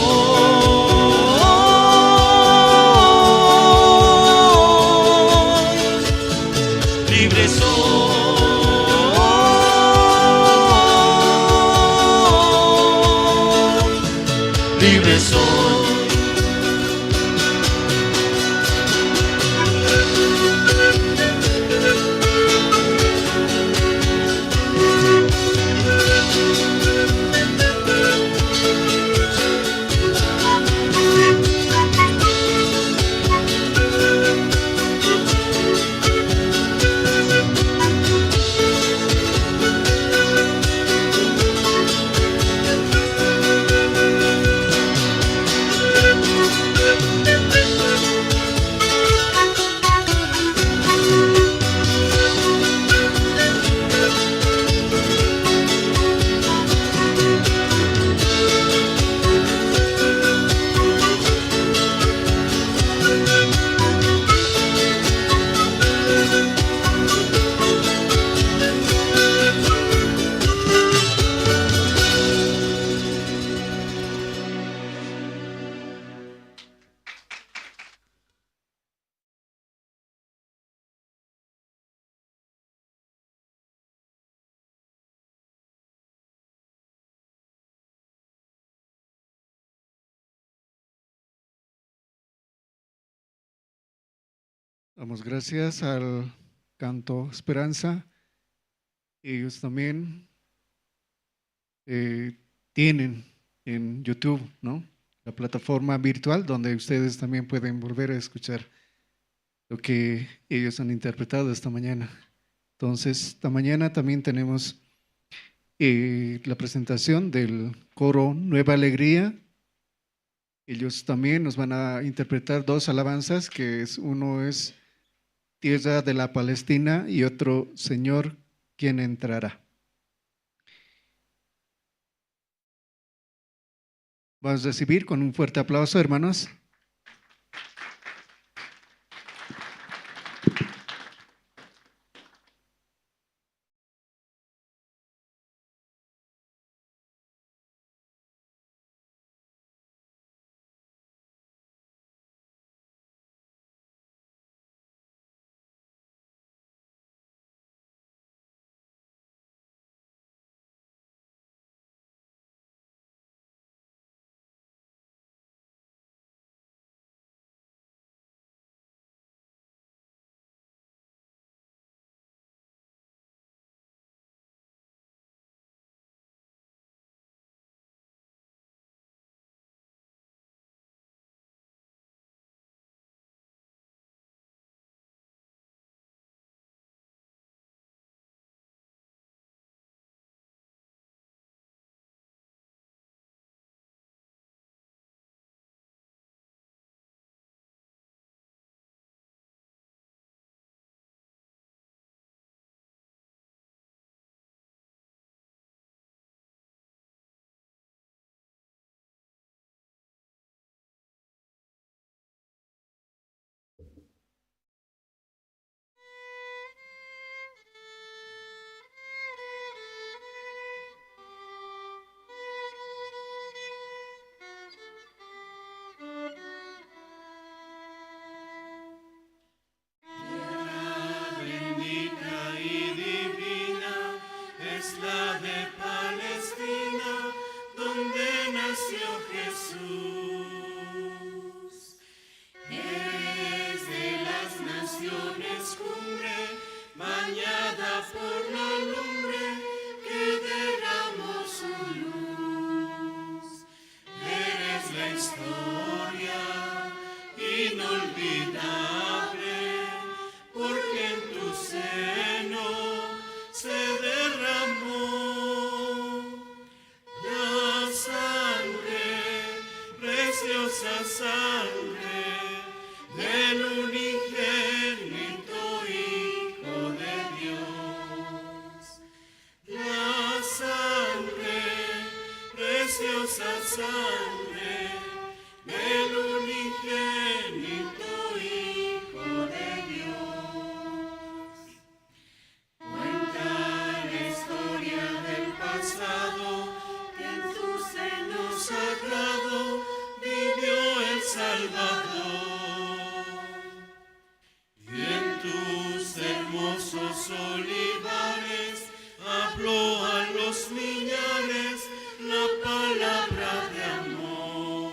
libre soy, libre soy. Damos gracias al canto Esperanza. Ellos también tienen en YouTube, ¿no?, la plataforma virtual donde ustedes también pueden volver a escuchar lo que ellos han interpretado esta mañana. Entonces, esta mañana también tenemos la presentación del coro Nueva Alegría. Ellos también nos van a interpretar dos alabanzas, uno es Tierra de la Palestina y otro Señor, ¿quién entrará? Vamos a recibir con un fuerte aplauso, hermanos. por la lumbre que derramó su luz. Eres la historia inolvidable, porque en tu seno se derramó la sangre, preciosa sangre del unigénito Hijo de Dios. La sangre, preciosa sangre del unigénito Hijo de Dios. Cuenta la historia del pasado, que en tu seno sagrado vivió el Salvador. Y en tus hermosos olivares habló a los millares la palabra de amor.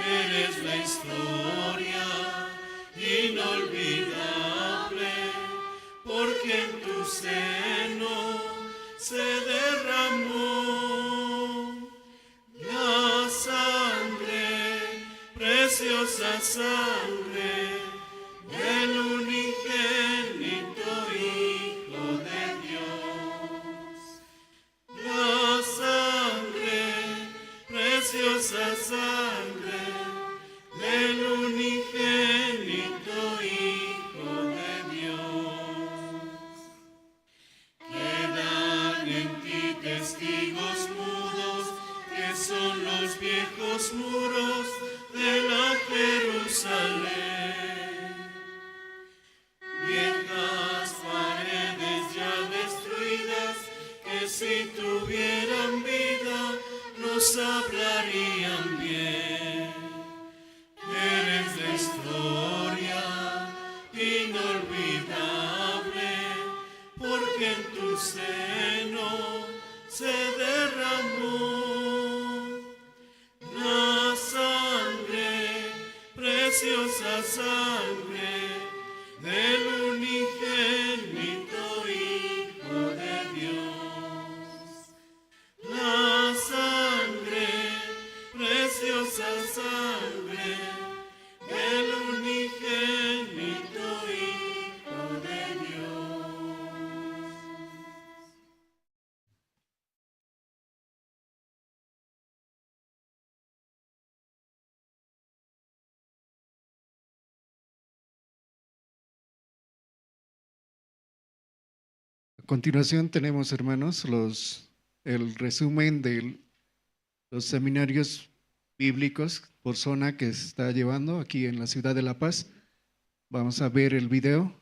Eres la historia inolvidable, porque en tu seno se derramó la sangre, preciosa sangre del unigénito Hijo de Dios. La sangre, preciosa sangre del unigénito Hijo de Dios. Quedan en ti testigos mudos, que son los viejos muros de la Jerusalén. Viejas paredes ya destruidas, que si tuvieran vida nos hablarían bien. Eres la historia inolvidable, porque en tu seno se derramó la sangre, preciosa sangre del unigénito Hijo de Dios. La sangre, preciosa sangre del unigénito Hijo de Dios. A continuación tenemos, hermanos, el resumen de los seminarios bíblicos por zona que se está llevando aquí en la ciudad de La Paz. Vamos a ver el video.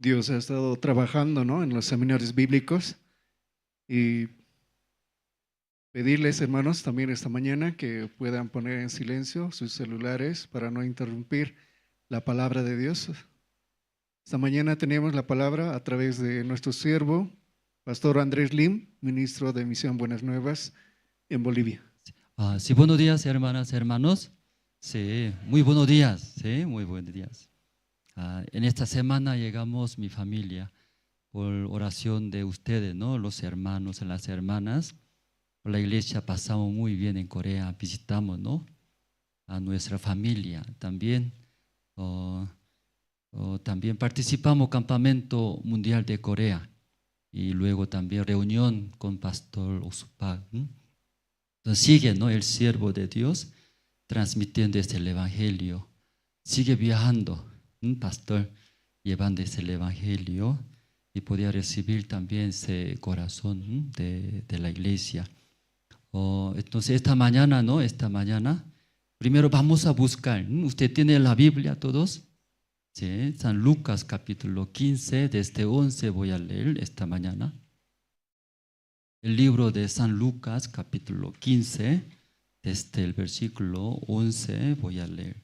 Dios ha estado trabajando, ¿no?, en los seminarios bíblicos, y pedirles, hermanos, también esta mañana que puedan poner en silencio sus celulares para no interrumpir la palabra de Dios. Esta mañana tenemos la palabra a través de nuestro siervo, Pastor Andrés Lim, ministro de Misión Buenas Nuevas en Bolivia. Sí, buenos días, hermanas, hermanos. Sí, muy buenos días. Sí, muy buenos días. En esta semana llegamos mi familia por oración de ustedes, ¿no? Los hermanos y las hermanas. Por la iglesia pasamos muy bien en Corea, visitamos, ¿no?, a nuestra familia también. También participamos en Campamento Mundial de Corea y luego también reunión con Pastor Osupak. Entonces sigue, ¿no?, el siervo de Dios transmitiendo este evangelio. Sigue viajando, pastor, llevando este evangelio y podía recibir también ese corazón de la iglesia. Entonces esta mañana, ¿no?, esta mañana, primero vamos a buscar. ¿Usted tiene la Biblia todos? Sí, San Lucas capítulo 15, desde 11 voy a leer esta mañana. El libro de San Lucas capítulo 15, desde el versículo 11 voy a leer.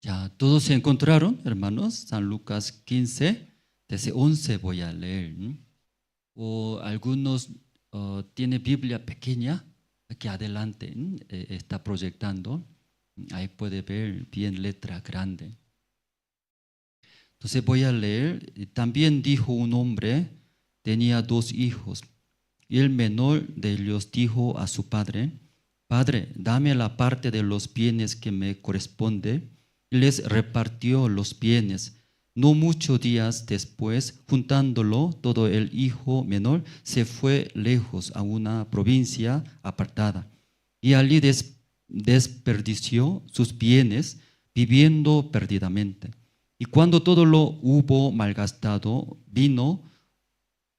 Ya, ¿todos se encontraron, hermanos? San Lucas 15, desde 11 voy a leer. O algunos tienen Biblia pequeña, aquí adelante está proyectando. Ahí puede ver bien letra grande. Entonces voy a leer. También dijo un hombre, tenía 2 hijos, y el menor de ellos dijo a su padre: Padre, dame la parte de los bienes que me corresponde. Y les repartió los bienes. No muchos días después, juntándolo todo, el hijo menor se fue lejos a una provincia apartada y allí desperdició sus bienes viviendo perdidamente. Y cuando todo lo hubo malgastado, vino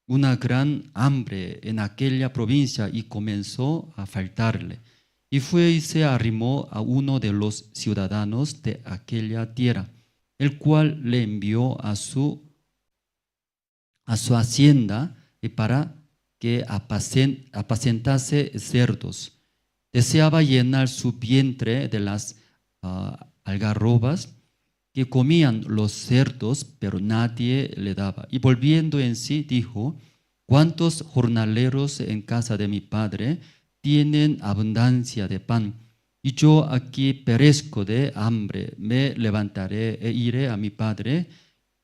una gran hambre en aquella provincia y comenzó a faltarle. Y fue y se arrimó a uno de los ciudadanos de aquella tierra, el cual le envió a su hacienda para que apacentase cerdos. Deseaba llenar su vientre de las algarrobas que comían los cerdos, pero nadie le daba. Y volviendo en sí, dijo: ¿Cuántos jornaleros en casa de mi padre tienen abundancia de pan, y yo aquí perezco de hambre? Me levantaré e iré a mi padre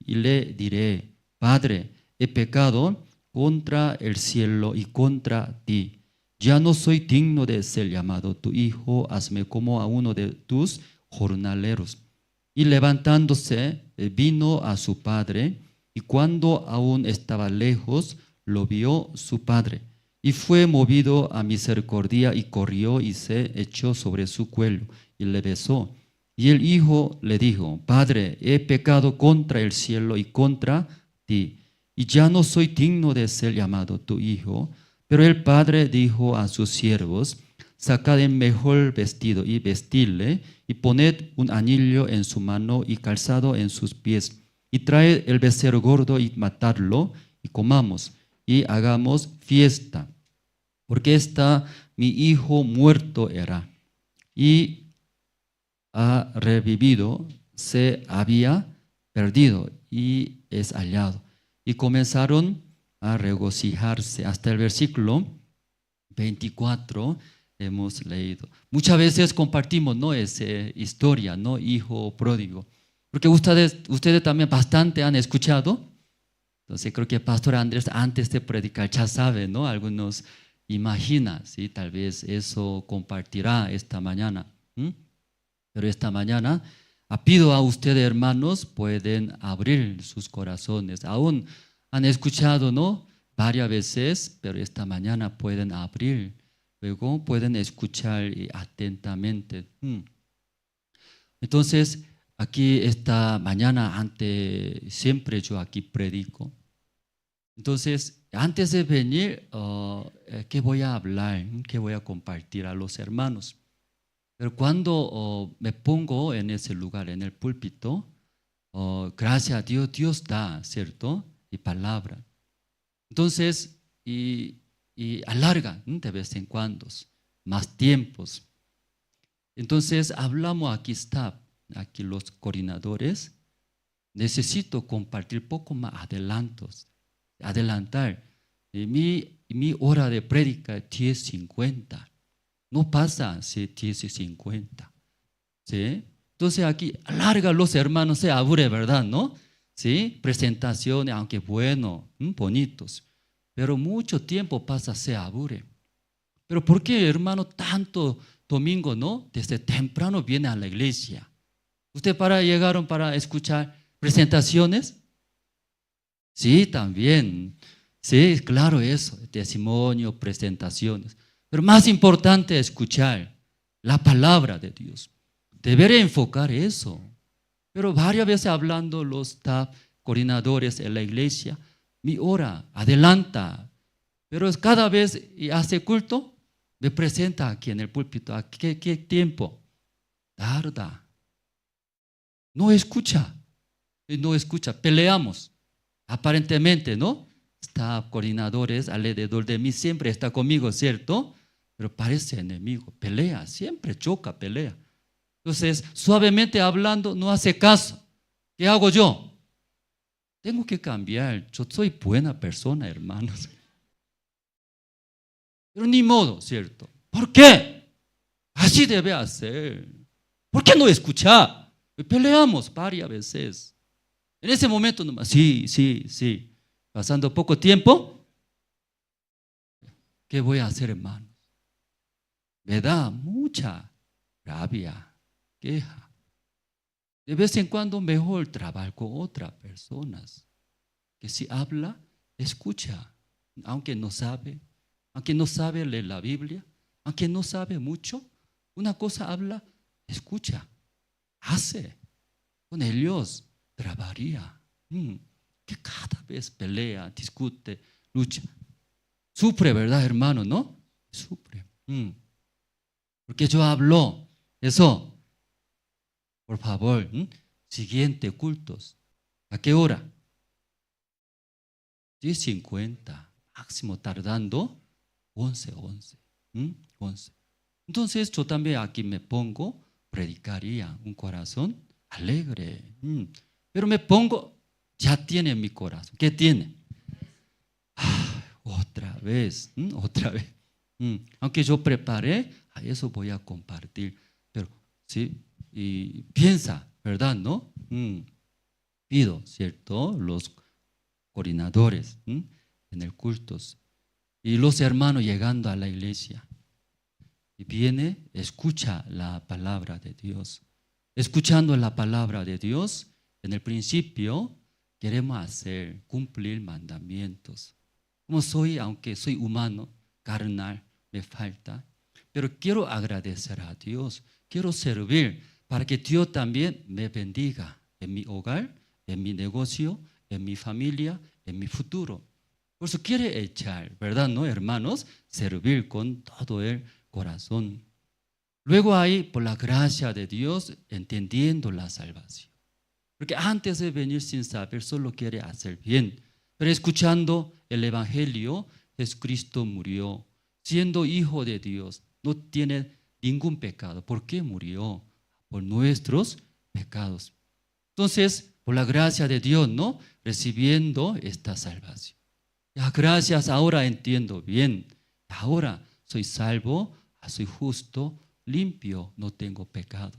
y le diré: Padre, he pecado contra el cielo y contra ti. Ya no soy digno de ser llamado tu hijo. Hazme como a uno de tus jornaleros. Y levantándose, vino a su padre, y cuando aún estaba lejos, lo vio su padre. Y fue movido a misericordia y corrió y se echó sobre su cuello y le besó. Y el hijo le dijo: Padre, he pecado contra el cielo y contra ti, y ya no soy digno de ser llamado tu hijo. Pero el padre dijo a sus siervos: Sacad el mejor vestido y vestidle, y poned un anillo en su mano y calzado en sus pies, y traed el becerro gordo y matadlo, y comamos y hagamos fiesta, porque mi hijo muerto era y ha revivido, se había perdido y es hallado. Y comenzaron a regocijarse. Hasta el versículo 24 hemos leído. Muchas veces compartimos, ¿no?, esa historia, ¿no?, hijo pródigo, porque ustedes también bastante han escuchado. Entonces creo que el pastor Andrés, antes de predicar, ya sabe, ¿no?, algunos imagina, ¿sí?, tal vez eso compartirá esta mañana. Pero esta mañana pido a ustedes, hermanos, pueden abrir sus corazones. Aún han escuchado, ¿no?, varias veces, pero esta mañana pueden abrir, luego pueden escuchar atentamente. Entonces aquí esta mañana, siempre yo aquí predico. Entonces, antes de venir, ¿qué voy a hablar? ¿Qué voy a compartir a los hermanos? Pero cuando me pongo en ese lugar, en el púlpito, gracias a Dios, Dios da, ¿cierto? Y palabra. Entonces, y alarga de vez en cuando, más tiempos. Entonces, hablamos, aquí los coordinadores, necesito compartir poco más adelantar. Mi hora de prédica es 10:50. No pasa 10:50. ¿Sí? Entonces aquí alarga los hermanos, se aburre, ¿verdad? ¿No? ¿Sí? Presentaciones, aunque bueno, bonitos, pero mucho tiempo pasa, se aburre. Pero ¿por qué, hermano, tanto domingo, no? Desde temprano viene a la iglesia. ¿Usted llegaron para escuchar presentaciones? Sí, también. Sí, claro, eso, testimonio, presentaciones. Pero más importante es escuchar la palabra de Dios. Debería enfocar eso. Pero varias veces hablando los staff, coordinadores en la iglesia, mi hora adelanta. Pero cada vez hace culto, me presenta aquí en el púlpito. ¿Qué tiempo? Tarda. No escucha. Peleamos. Aparentemente, ¿no? Está coordinadores alrededor de mí, siempre está conmigo, ¿cierto? Pero parece enemigo, pelea, siempre choca, pelea. Entonces, suavemente hablando, no hace caso. ¿Qué hago yo? Tengo que cambiar, yo soy buena persona, hermanos. Pero ni modo, ¿cierto? ¿Por qué? Así debe hacer. ¿Por qué no escuchar? Peleamos varias veces. En ese momento nomás, sí. Pasando poco tiempo, ¿qué voy a hacer, hermanos? Me da mucha rabia, queja. De vez en cuando mejor trabajar con otras personas. Que si habla, escucha. Aunque no sabe leer la Biblia, aunque no sabe mucho, una cosa habla, escucha, hace. Con ellos trabajaría. Que cada vez pelea, discute, lucha. Sufre, ¿verdad, hermano? ¿No? Sufre. Porque yo hablo eso. Por favor, siguiente cultos. ¿A qué hora? 10:50. Máximo tardando 11. Entonces yo también aquí me pongo, predicaría un corazón alegre. Pero me pongo, ya tiene mi corazón. ¿Qué tiene? Otra vez. Aunque yo preparé, a eso voy a compartir. Pero sí, y piensa, ¿verdad? ¿No? Pido, ¿cierto? Los coordinadores en el culto y los hermanos llegando a la iglesia. Y viene, escucha la palabra de Dios. Escuchando la palabra de Dios, en el principio queremos cumplir mandamientos. Como soy, aunque soy humano, carnal, me falta, pero quiero agradecer a Dios, quiero servir para que Dios también me bendiga en mi hogar, en mi negocio, en mi familia, en mi futuro. Por eso quiere echar, ¿verdad, no, hermanos? Servir con todo el corazón. Luego ahí, por la gracia de Dios, entendiendo la salvación. Porque antes de venir sin saber, solo quiere hacer bien. Pero escuchando el Evangelio, Jesucristo murió. Siendo hijo de Dios, no tiene ningún pecado. ¿Por qué murió? Por nuestros pecados. Entonces, por la gracia de Dios, ¿no? Recibiendo esta salvación. Ya gracias, ahora entiendo bien. Ahora soy salvo, soy justo, limpio, no tengo pecado.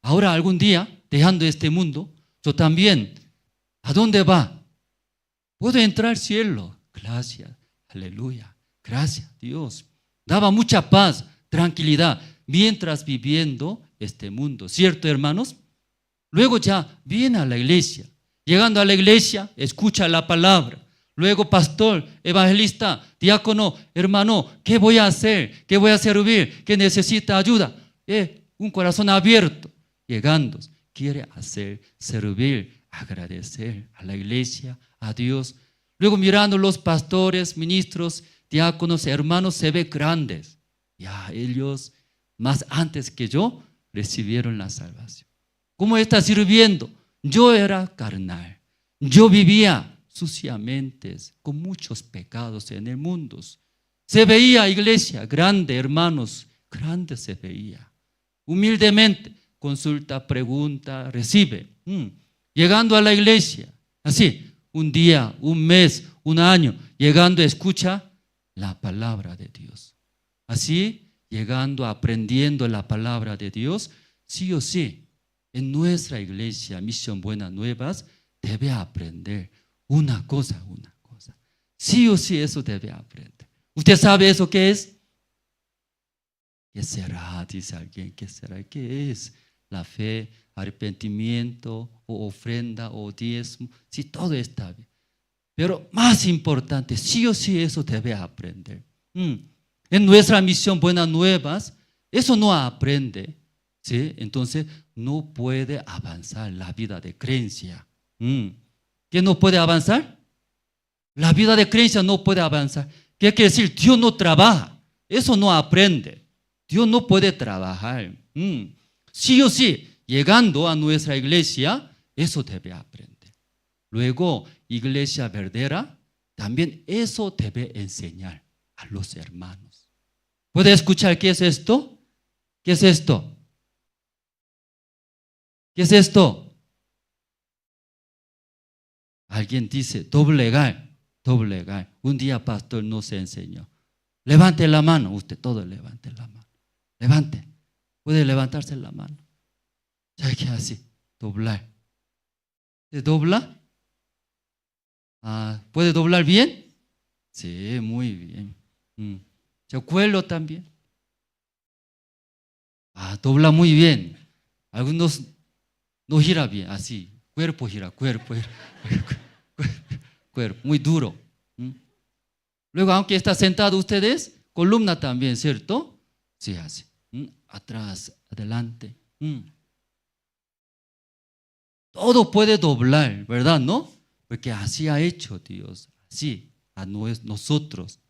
Ahora algún día, dejando este mundo, yo también, ¿a dónde va? Puedo entrar al cielo. Gracias, aleluya, gracias Dios. Daba mucha paz, tranquilidad, mientras viviendo este mundo, ¿cierto, hermanos? Luego ya viene a la iglesia. Llegando a la iglesia, escucha la palabra. Luego pastor, evangelista, diácono, hermano, ¿qué voy a hacer? ¿Qué voy a servir? ¿Qué necesita ayuda? Un corazón abierto. Llegando, quiere hacer, servir, agradecer a la iglesia, a Dios. Luego mirando los pastores, ministros, diáconos, hermanos, se ve grandes. Ya ellos, más antes que yo, recibieron la salvación. ¿Cómo está sirviendo? Yo era carnal. Yo vivía suciamente, con muchos pecados en el mundo. Se veía iglesia grande, hermanos, grande se veía. Humildemente, consulta, pregunta, recibe. Llegando a la iglesia, así, un día, un mes, un año, llegando escucha la palabra de Dios. Así, llegando, aprendiendo la palabra de Dios, sí o sí, en nuestra iglesia, Misión Buenas Nuevas, debe aprender una cosa. Sí o sí eso debe aprender. ¿Usted sabe eso qué es? ¿Qué será? Dice alguien, ¿qué será? ¿Qué es? La fe, arrepentimiento, o ofrenda, o diezmo. Sí, todo está bien. Pero más importante, sí o sí eso debe aprender. En nuestra misión Buenas Nuevas, eso no aprende. ¿Sí? Entonces no puede avanzar la vida de creencia. ¿Qué no puede avanzar? La vida de creencia no puede avanzar. ¿Qué quiere decir? Dios no trabaja. Eso no aprende. Dios no puede trabajar. Sí o sí, llegando a nuestra iglesia, eso debe aprender. Luego, iglesia verdadera, también eso debe enseñar a los hermanos. ¿Puede escuchar qué es esto? ¿Qué es esto? ¿Qué es esto? Alguien dice, doblegar. Un día pastor nos enseñó. Levante la mano, usted todo levante la mano. Levante, puede levantarse la mano. ¿Sabe qué así? Doblar. ¿Se dobla? ¿Puede doblar bien? Sí, muy bien. ¿Se cuelo también? Dobla muy bien. Algunos no gira bien, así. Cuerpo gira. Cuerpo, muy duro. Luego, aunque está sentado ustedes, columna también, ¿cierto? Sí, así. Atrás, adelante. Todo puede doblar, ¿verdad? ¿No? Porque así ha hecho Dios, así a nosotros.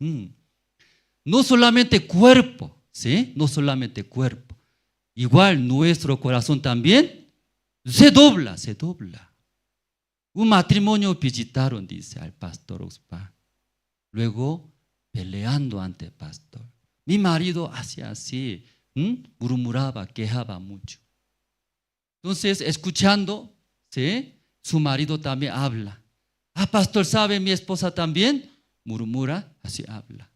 No solamente cuerpo, ¿sí? No solamente cuerpo. Igual nuestro corazón también se dobla. Un matrimonio visitaron, dice al pastor Ospa. Luego peleando ante el pastor. Mi marido hacía así, murmuraba, quejaba mucho. Entonces, escuchando, ¿sí? Su marido también habla. Pastor, ¿sabe? Mi esposa también murmura, así habla.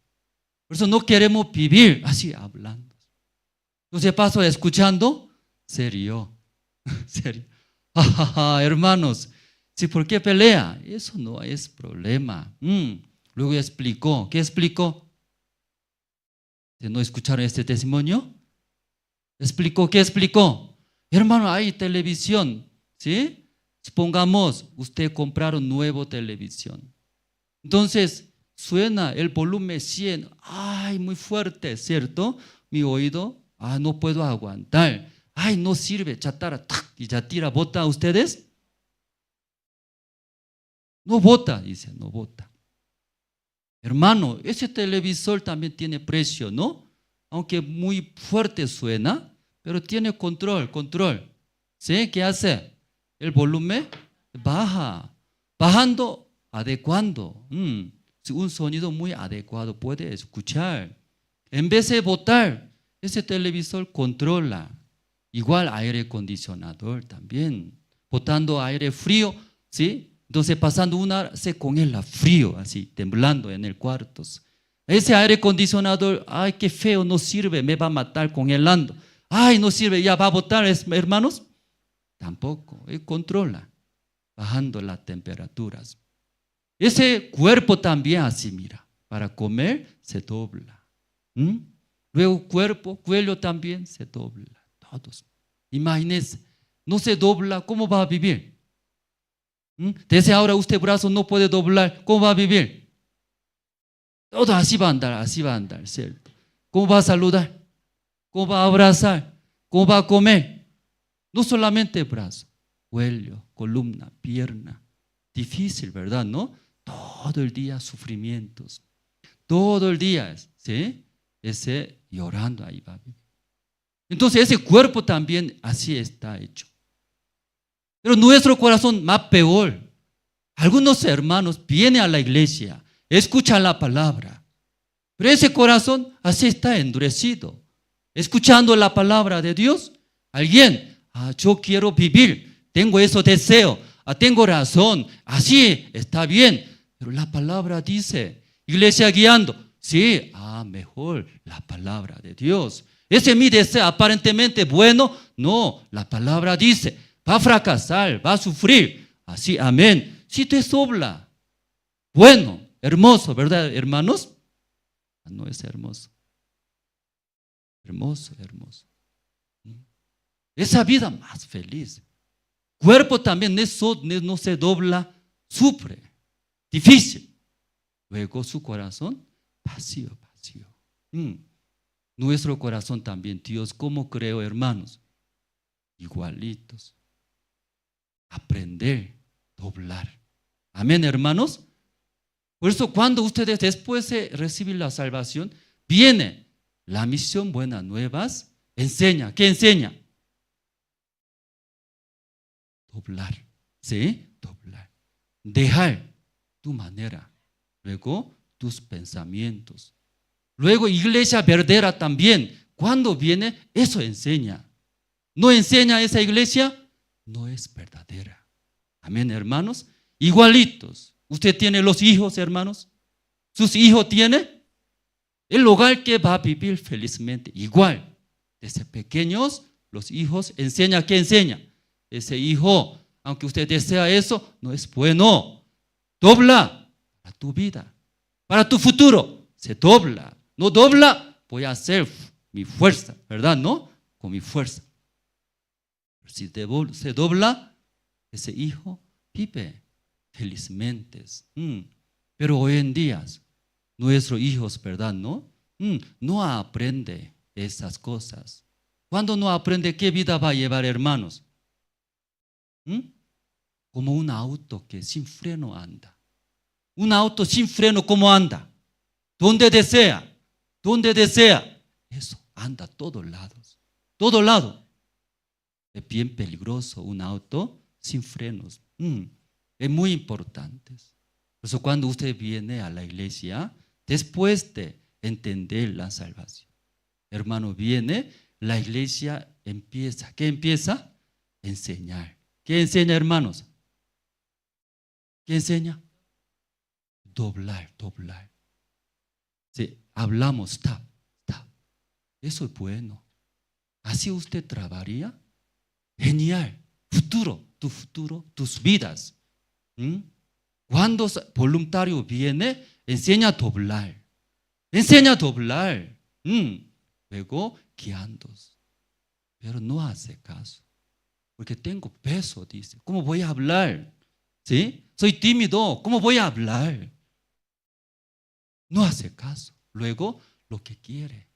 Por eso no queremos vivir así hablando. Entonces, paso escuchando, serio. Hermanos, ¿sí? ¿Por qué pelea? Eso no es problema. Luego explicó. ¿Qué explicó? ¿No escucharon este testimonio? ¿Explicó? ¿Qué explicó? Hermano, hay televisión, ¿sí? Supongamos, usted compraron nuevo televisión. Entonces, suena el volumen 100. Muy fuerte, ¿cierto? Mi oído, no puedo aguantar. No sirve, chatarra, y ya tira, ¿bota a ustedes? No bota, dice, no bota. Hermano, ese televisor también tiene precio, ¿no? Aunque muy fuerte suena, pero tiene control. ¿Sí? ¿Qué hace? El volumen baja, bajando, adecuando. Un sonido muy adecuado puede escuchar. En vez de botar, ese televisor controla. Igual aire acondicionador también, botando aire frío, ¿sí? Entonces pasando una hora se congela frío, así, temblando en el cuarto. Ese aire acondicionador, qué feo, no sirve, me va a matar congelando. No sirve, ya va a botar, hermanos. Tampoco, controla, bajando las temperaturas. Ese cuerpo también así, mira, para comer se dobla. Luego cuello también se dobla. Todos. Imagínense, no se dobla, ¿cómo va a vivir? Desde ahora usted brazo no puede doblar, ¿cómo va a vivir? Todo así va a andar, ¿cierto? ¿Cómo va a saludar? ¿Cómo va a abrazar? ¿Cómo va a comer? No solamente brazo, cuello, columna, pierna. Difícil, ¿verdad? ¿No? Todo el día sufrimientos. Todo el día, ¿sí? Ese llorando ahí va. Entonces ese cuerpo también así está hecho. Pero nuestro corazón más peor. Algunos hermanos vienen a la iglesia, escuchan la palabra, pero ese corazón así está endurecido. Escuchando la palabra de Dios, alguien, yo quiero vivir, tengo ese deseo, tengo razón, así está bien. Pero la palabra dice, iglesia guiando, sí, mejor la palabra de Dios. Ese es mi deseo, aparentemente bueno, no, la palabra dice, va a fracasar, va a sufrir, así, amén. Si te sobra, bueno, hermoso, ¿verdad, hermanos? No es hermoso. Hermoso, hermoso. Esa vida más feliz. Cuerpo también no se dobla, sufre, difícil. Luego su corazón, vacío, vacío. Nuestro corazón también, Dios, ¿cómo creo, hermanos? Igualitos. Aprender, doblar. Amén, hermanos. Por eso cuando ustedes después de recibir la salvación, viene la misión Buenas Nuevas, enseña. ¿Qué enseña? Doblar, ¿sí? Doblar. Dejar tu manera, luego tus pensamientos. Luego iglesia verdadera también. Cuando viene, eso enseña. ¿No enseña esa iglesia? No es verdadera. Amén, hermanos. Igualitos. ¿Usted tiene los hijos, hermanos? ¿Sus hijos tiene? El hogar que va a vivir felizmente. Igual. Desde pequeños, los hijos enseñan. ¿Qué enseña? Ese hijo, aunque usted desea eso, no es bueno. Dobla para tu vida. Para tu futuro. Se dobla. No dobla, voy a hacer mi fuerza. ¿Verdad? ¿No? Con mi fuerza. Pero si se dobla, ese hijo vive felizmente. Pero hoy en día, nuestros hijos, ¿verdad? ¿No? No aprende esas cosas. Cuando no aprende, ¿qué vida va a llevar, hermanos? Como un auto que sin freno anda. Un auto sin freno, ¿cómo anda? Donde desea. Donde desea. Eso anda a todos lados. Todo lado. Es bien peligroso un auto sin frenos. Es muy importante. Por eso cuando usted viene a la iglesia, después de entender la salvación, hermano, viene, la iglesia empieza. ¿Qué empieza? Enseñar. ¿Qué enseña, hermanos? ¿Qué enseña? Doblar, doblar. Sí, hablamos, está. Eso es bueno. Así usted trabajaría. Genial. Futuro, tu futuro, tus vidas. Cuando voluntario viene, enseña a doblar. Enseña a doblar. Luego, guiando. Pero no hace caso. Porque tengo peso, dice. ¿Cómo voy a hablar? ¿Sí? Soy tímido. ¿Cómo voy a hablar? No hace caso. Luego, lo que quiere.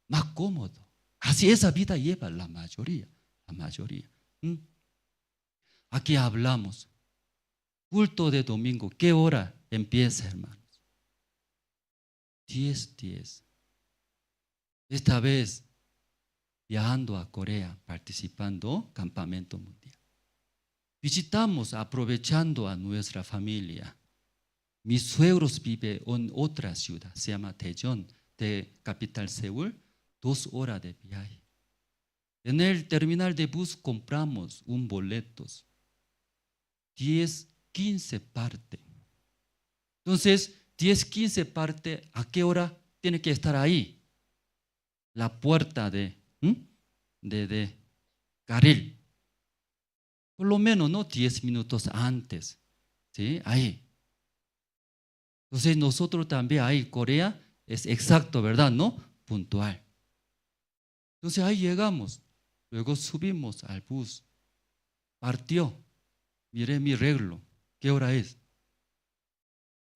Más cómodo. Así esa vida lleva la mayoría. La mayoría. Aquí hablamos. Culto de domingo. ¿Qué hora empieza, hermanos? 10:10. Esta vez viajando a Corea, participando campamento mundial. Visitamos aprovechando a nuestra familia. Mis suegros viven en otra ciudad, se llama Daejeon, de capital Seúl, 2 horas de viaje. En el terminal de bus compramos un boleto, 10-15 parte. Entonces, 10-15 parte, ¿a qué hora tiene que estar ahí? La puerta de carril. Por lo menos, ¿no? 10 minutos antes. ¿Sí? Ahí. Entonces, nosotros también ahí, Corea, es exacto, ¿verdad? ¿No? Puntual. Entonces, ahí llegamos. Luego subimos al bus. Partió. Miré mi reloj. ¿Qué hora es?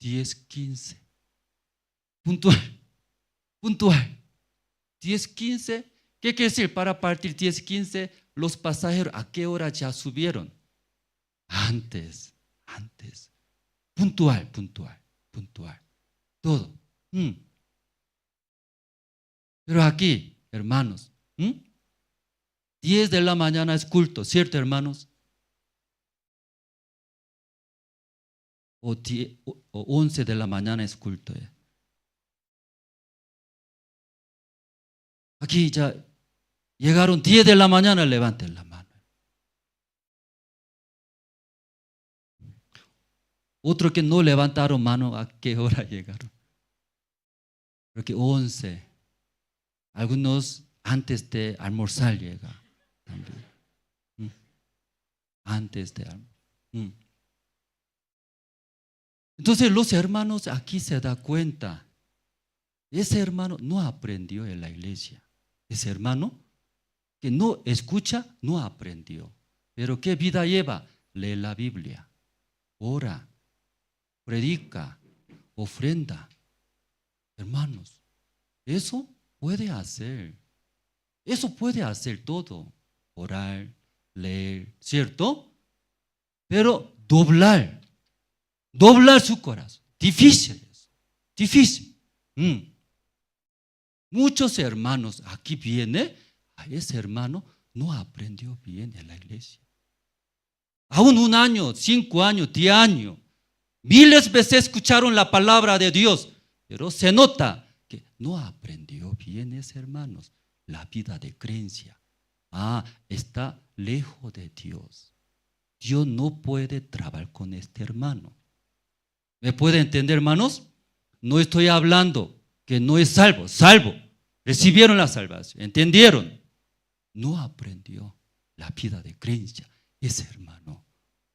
10:15. Puntual. Puntual. 10:15. ¿Qué quiere decir para partir 10:15? los pasajeros, ¿a qué hora ya subieron? Antes. Puntual. Todo. Pero aquí, hermanos, 10 de la mañana es culto, ¿cierto, hermanos? O 11 de la mañana es culto. Aquí ya llegaron 10 de la mañana, levanten la mano. Otro que no levantaron mano, ¿a qué hora llegaron? Creo que 11. Algunos antes de almorzar llegan también. Antes de almorzar. Entonces los hermanos aquí se da cuenta. Ese hermano no aprendió en la iglesia. Ese hermano que no escucha, no aprendió. Pero ¿qué vida lleva? Lee la Biblia, ora, predica, ofrenda. Hermanos, eso puede hacer. Eso puede hacer todo. Orar, leer, ¿cierto? Pero doblar su corazón. Difícil. Muchos hermanos aquí vienen, ese hermano no aprendió bien en la iglesia. Aún 1 año, 5 años, 10 años, miles de veces escucharon la palabra de Dios, pero se nota que no aprendió bien ese hermanos la vida de creencia. Está lejos de Dios. Dios no puede trabajar con este hermano. ¿Me puede entender, hermanos? No estoy hablando que no es salvo. Recibieron la salvación, ¿entendieron? No aprendió la vida de creencia. Ese hermano,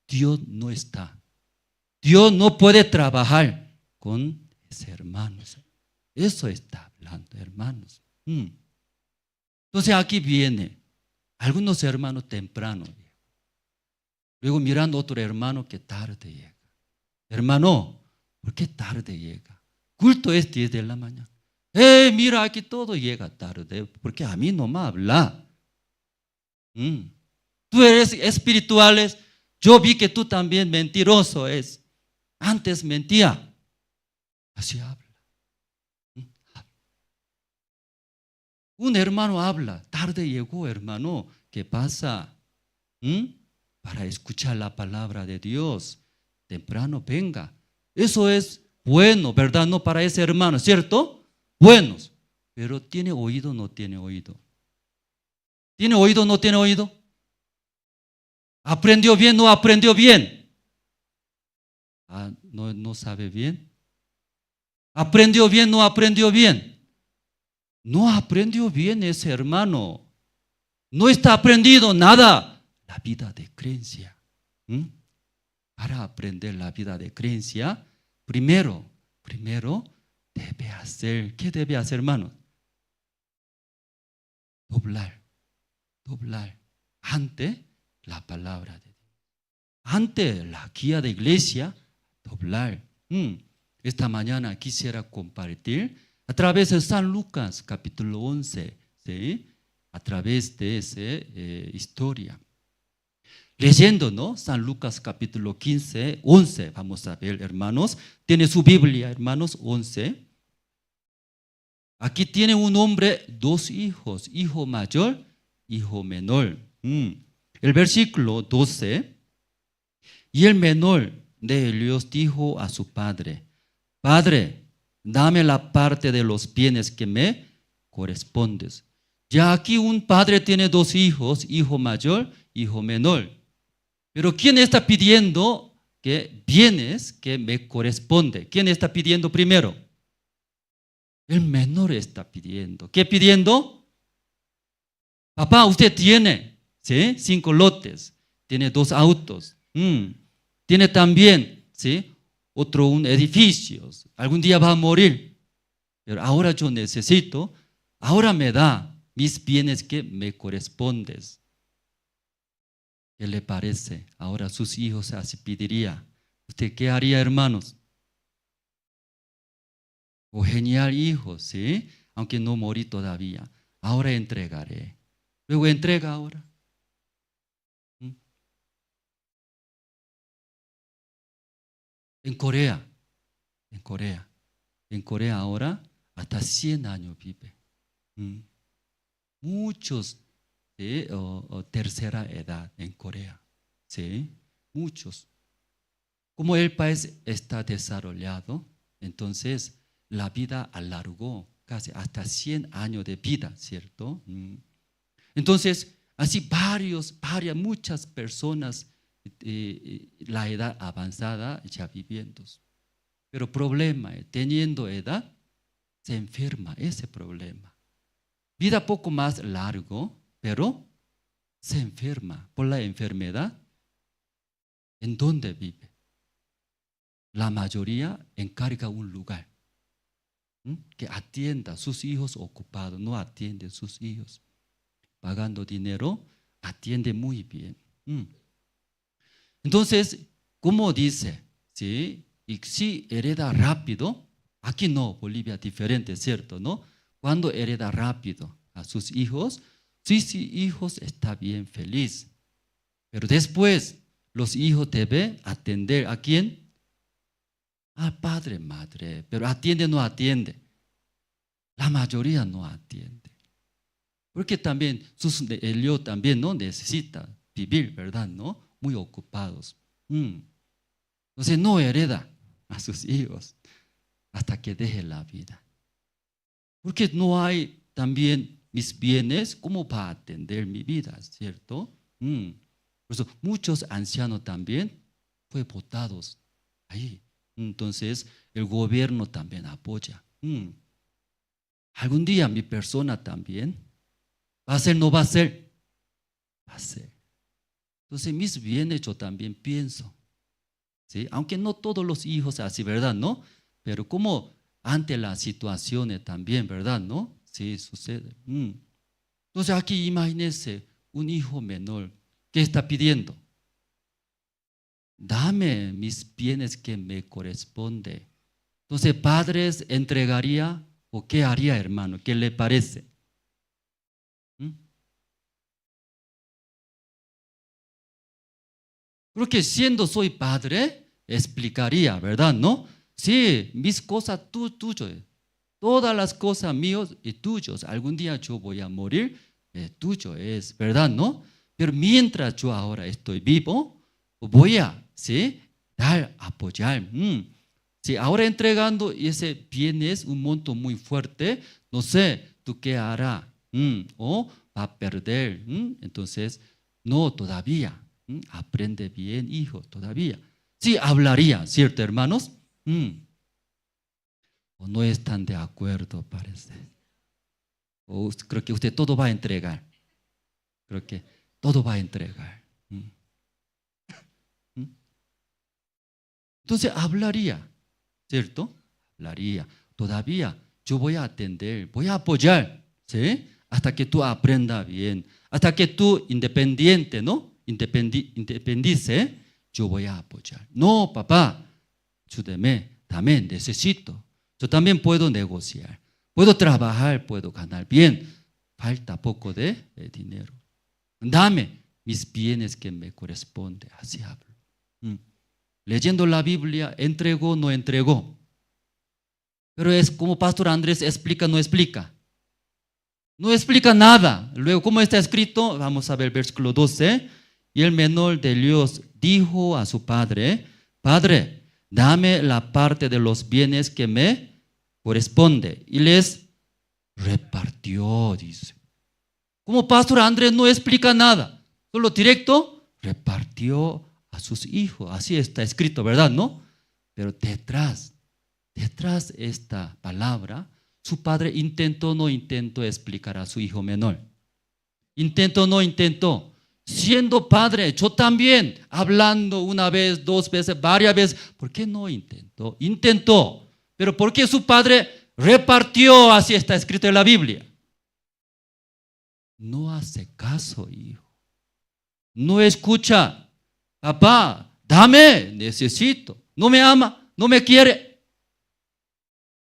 Dios no está. Dios no puede trabajar con ese hermano. Eso está hablando, hermanos. Entonces aquí viene algunos hermanos temprano. Luego mirando a otro hermano que tarde llega. Hermano, ¿por qué tarde llega? Culto es 10 de la mañana. Mira, aquí todo llega tarde, porque a mí no me habla. Tú eres espirituales, yo vi que tú también mentiroso es. Antes mentía. Así habla. Un hermano habla, tarde llegó, hermano. ¿Qué pasa? Para escuchar la palabra de Dios. Temprano venga. Eso es bueno, ¿verdad? No para ese hermano, ¿cierto? Buenos. Pero ¿tiene oído o no tiene oído? ¿Tiene oído o no tiene oído? ¿Aprendió bien o no aprendió bien? No sabe bien. ¿Aprendió bien o no aprendió bien? No aprendió bien ese hermano. No está aprendido nada. La vida de creencia. Para aprender la vida de creencia, primero debe hacer. ¿Qué debe hacer, hermano? Doblar ante la palabra de Dios. Ante la guía de iglesia, doblar. Esta mañana quisiera compartir a través de San Lucas capítulo 11, ¿sí? A través de esa historia. Leyendo, ¿no? San Lucas capítulo 15, 11, vamos a ver, hermanos. Tiene su Biblia, hermanos, 11. Aquí tiene un hombre, 2 hijos, hijo mayor, hijo menor. El versículo 12. Y el menor de ellos dijo a su padre: Padre, dame la parte de los bienes que me correspondes. Ya aquí un padre tiene 2 hijos, hijo mayor, hijo menor. Pero ¿quién está pidiendo que bienes que me corresponde? ¿Quién está pidiendo primero? El menor está pidiendo. ¿Qué pidiendo? Papá, usted tiene, ¿sí? 5 lotes, tiene 2 autos, tiene también, ¿sí? Un edificio. Algún día va a morir, pero ahora yo necesito, ahora me da mis bienes que me corresponden. ¿Qué le parece? Ahora sus hijos así pediría. ¿Usted qué haría, hermanos? Genial, hijo, ¿sí? Aunque no morí todavía. Ahora entregaré. Luego entrega ahora. En Corea, en Corea. En Corea ahora hasta 100 años vive. Muchos de tercera edad en Corea. ¿Sí? Muchos. Como el país está desarrollado, entonces la vida alargó casi hasta 100 años de vida, ¿cierto? Entonces, así muchas personas, la edad avanzada ya viviendo. Pero problema, teniendo edad, se enferma, ese problema. Vida poco más largo, pero se enferma por la enfermedad. ¿En dónde vive? La mayoría encarga un lugar que atienda a sus hijos ocupados, no atiende a sus hijos. Pagando dinero, atiende muy bien. Entonces, ¿cómo dice? ¿Sí? Y si hereda rápido, aquí no, Bolivia diferente, ¿cierto? ¿No? Cuando hereda rápido a sus hijos está bien feliz. Pero después, los hijos deben atender ¿a quién? Al padre, madre. Pero atiende o no atiende. La mayoría no atiende. Porque también, ellos también no necesitan vivir, ¿verdad? ¿No? Muy ocupados. Entonces no hereda a sus hijos hasta que deje la vida. Porque no hay también mis bienes, ¿cómo va a atender mi vida? ¿Cierto? Por eso muchos ancianos también fueron votados ahí. Entonces el gobierno también apoya. Algún día mi persona también va a ser, no va a ser, va a ser. Entonces mis bienes yo también pienso. ¿Sí? Aunque no todos los hijos así, ¿verdad? ¿No? Pero como ante las situaciones también, ¿verdad? ¿No? Sí, sucede. Entonces aquí imagínense un hijo menor que está pidiendo. Dame mis bienes que me corresponde. Entonces padres entregaría o qué haría, hermano, ¿qué le parece? Creo que siendo soy padre, explicaría, ¿verdad? ¿No? Sí, mis cosas tuyas. Todas las cosas mías y tuyos. Algún día yo voy a morir, tuyo es, ¿verdad? ¿No? Pero mientras yo ahora estoy vivo, voy a, ¿sí? Dar, apoyar. Sí, ahora entregando ese bien es un monto muy fuerte, no sé, ¿tú qué harás? O va a perder. Entonces, no, todavía. Aprende bien, hijo, todavía. Sí, hablaría, ¿cierto, hermanos? O no están de acuerdo, parece. O creo que usted todo va a entregar. Creo que todo va a entregar. Entonces hablaría, ¿cierto? Hablaría. Todavía yo voy a atender, voy a apoyar, ¿sí? Hasta que tú aprendas bien, hasta que tú independiente, ¿no? Independice, yo voy a apoyar. No, papá, ayúdeme, también necesito. Yo también puedo negociar, puedo trabajar, puedo ganar bien. Falta poco de dinero. Dame mis bienes que me corresponden. Así hablo. Leyendo la Biblia, entregó, no entregó. Pero es como Pastor Andrés explica, no explica. No explica nada. Luego, ¿cómo está escrito? Vamos a ver versículo 12. Y el menor de ellos dijo a su padre: Padre, dame la parte de los bienes que me corresponde. Y les repartió, dice. Como Pastor Andrés no explica nada, solo directo, repartió a sus hijos. Así está escrito, ¿verdad? ¿No? Pero detrás esta palabra, su padre intentó, no intentó explicar a su hijo menor. Intentó, no intentó. Siendo padre, yo también, hablando una vez, dos veces, varias veces, ¿por qué no intentó? Intentó, pero ¿por qué su padre repartió? Así está escrito en la Biblia. No hace caso, hijo. No escucha. Papá, dame, necesito. No me ama, no me quiere.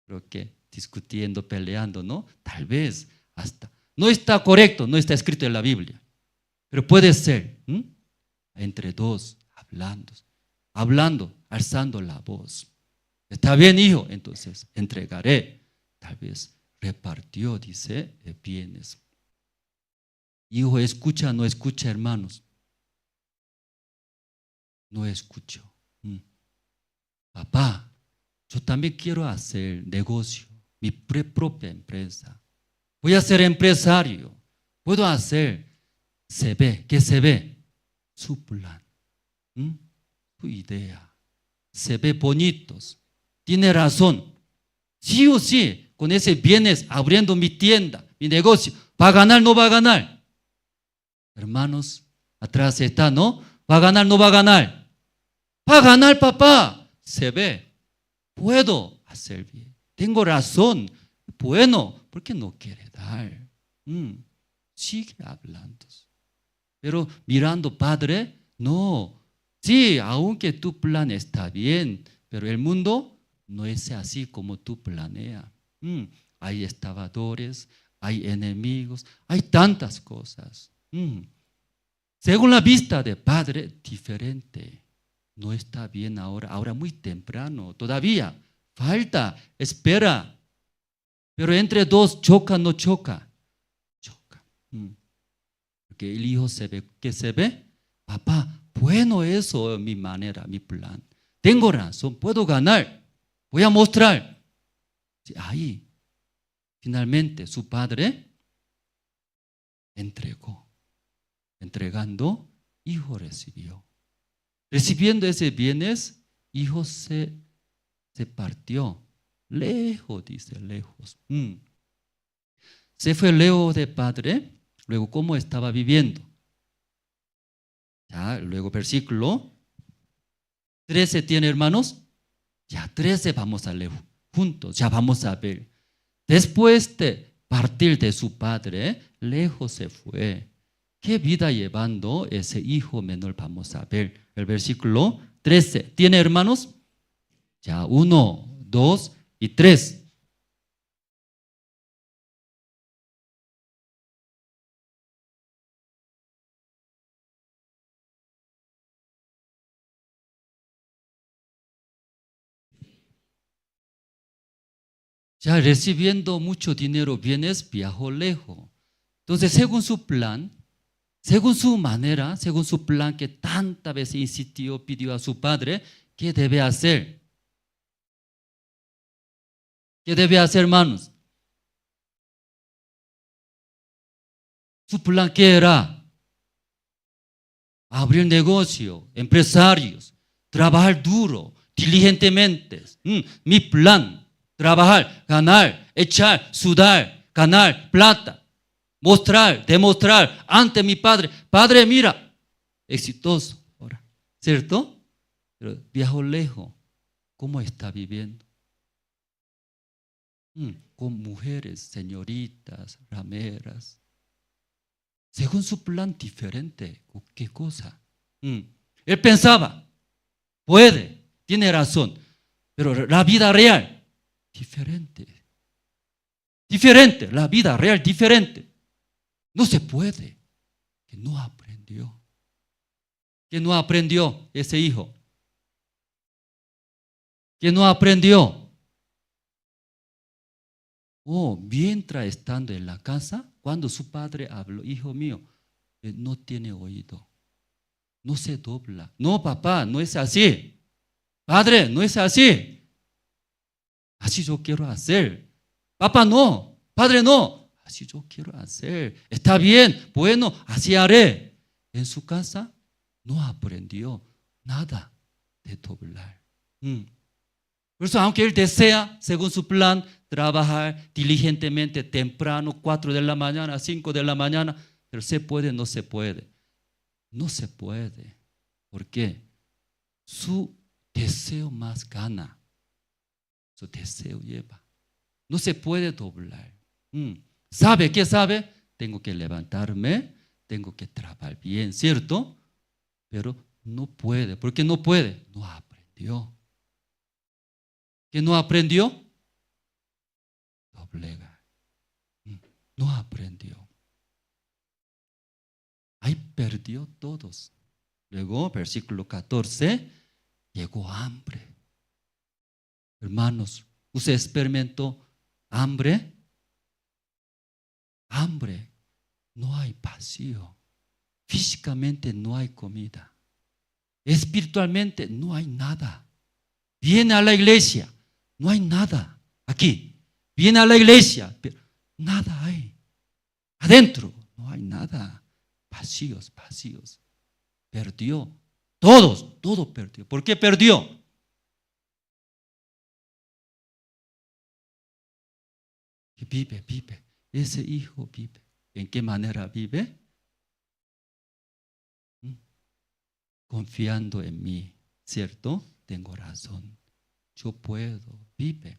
Creo que discutiendo, peleando, ¿no? Tal vez hasta. No está correcto, no está escrito en la Biblia. Pero puede ser entre dos, hablando. hablando, alzando la voz. Está bien, hijo, entonces entregaré. Tal vez repartió, dice, bienes. Hijo, escucha, no escucha, hermanos. No escucho. Papá, yo también quiero hacer negocio, mi propia empresa. Voy a ser empresario. Puedo hacer. Se ve, ¿qué se ve? Su plan, su idea. Se ve bonitos. Tiene razón. Sí o sí, con ese bienes abriendo mi tienda, mi negocio. ¿Va a ganar, no va a ganar? Hermanos, atrás está, ¿no? ¿Va a ganar, no va a ganar? Va a ganar, papá. Se ve. Puedo hacer bien. Tengo razón. Bueno, ¿por qué no quiere dar? Sigue hablando. Pero mirando, Padre, no. Sí, aunque tu plan está bien, pero el mundo no es así como tú planeas. Hay estafadores, hay enemigos, hay tantas cosas. Según la vista de Padre, diferente. No está bien ahora muy temprano, todavía falta, espera. Pero entre dos choca, no choca. Choca. Porque el hijo se ve, ¿qué se ve? Papá, bueno, eso es mi manera, mi plan. Tengo razón, puedo ganar, voy a mostrar. Ahí, finalmente, su padre entregó. Entregando, hijo recibió. Recibiendo ese bienes, hijo se partió. Lejos, dice, lejos. Se fue lejos de padre. Luego, ¿cómo estaba viviendo? Ya, luego, versículo 13 tiene, hermanos. Ya, 13 vamos a leer juntos. Ya vamos a ver. Después de partir de su padre, lejos se fue. ¿Qué vida llevando ese hijo menor? Vamos a ver. El versículo 13. ¿Tiene, hermanos? Ya, 1, 2 y 3. Ya recibiendo mucho dinero, bienes, viajó lejos. Entonces, según su plan, según su manera, según su plan que tantas veces insistió, pidió a su padre, ¿qué debe hacer? ¿Qué debe hacer, hermanos? Su plan, ¿qué era? Abrir negocio, empresarios, trabajar duro, diligentemente. Mi plan. Trabajar, ganar, echar, sudar, ganar plata, mostrar, demostrar ante mi padre. Padre, mira, exitoso ahora, ¿cierto? Pero viajó lejos. ¿Cómo está viviendo? Con mujeres, señoritas, rameras. Según su plan diferente. ¿Qué cosa? Él pensaba, puede, tiene razón, pero la vida real, diferente. Diferente, la vida real diferente. No se puede. Que no aprendió. Que no aprendió ese hijo. Que no aprendió. Mientras estando en la casa, cuando su padre habló, hijo mío, no tiene oído. No se dobla. No, papá, no es así. Padre, no es así. Así yo quiero hacer. Papá, no. Padre, no. Así yo quiero hacer. Está bien. Bueno, así haré. En su casa no aprendió nada de doblar. Por eso, aunque él desea, según su plan, trabajar diligentemente temprano, 4 de la mañana, 5 de la mañana, pero se puede, no se puede. No se puede. ¿Por qué? Su deseo más gana. Su deseo lleva. No se puede doblar. ¿Sabe qué sabe? Tengo que levantarme, tengo que trabajar bien, ¿cierto? Pero no puede. ¿Por qué no puede? No aprendió. ¿Qué no aprendió? Doblega. No aprendió. Ahí perdió todos. Luego, versículo 14. llegó hambre. Hermanos, ¿usted experimentó hambre? Hambre, no hay vacío. Físicamente no hay comida. Espiritualmente no hay nada. Viene a la iglesia, no hay nada. Aquí, viene a la iglesia, pero nada hay. Adentro no hay nada. Vacíos, vacíos. Perdió. Todo perdió. ¿Por qué perdió? Vive. Ese hijo vive. ¿En qué manera vive? Confiando en mí, ¿cierto? Tengo razón. Yo puedo, vive.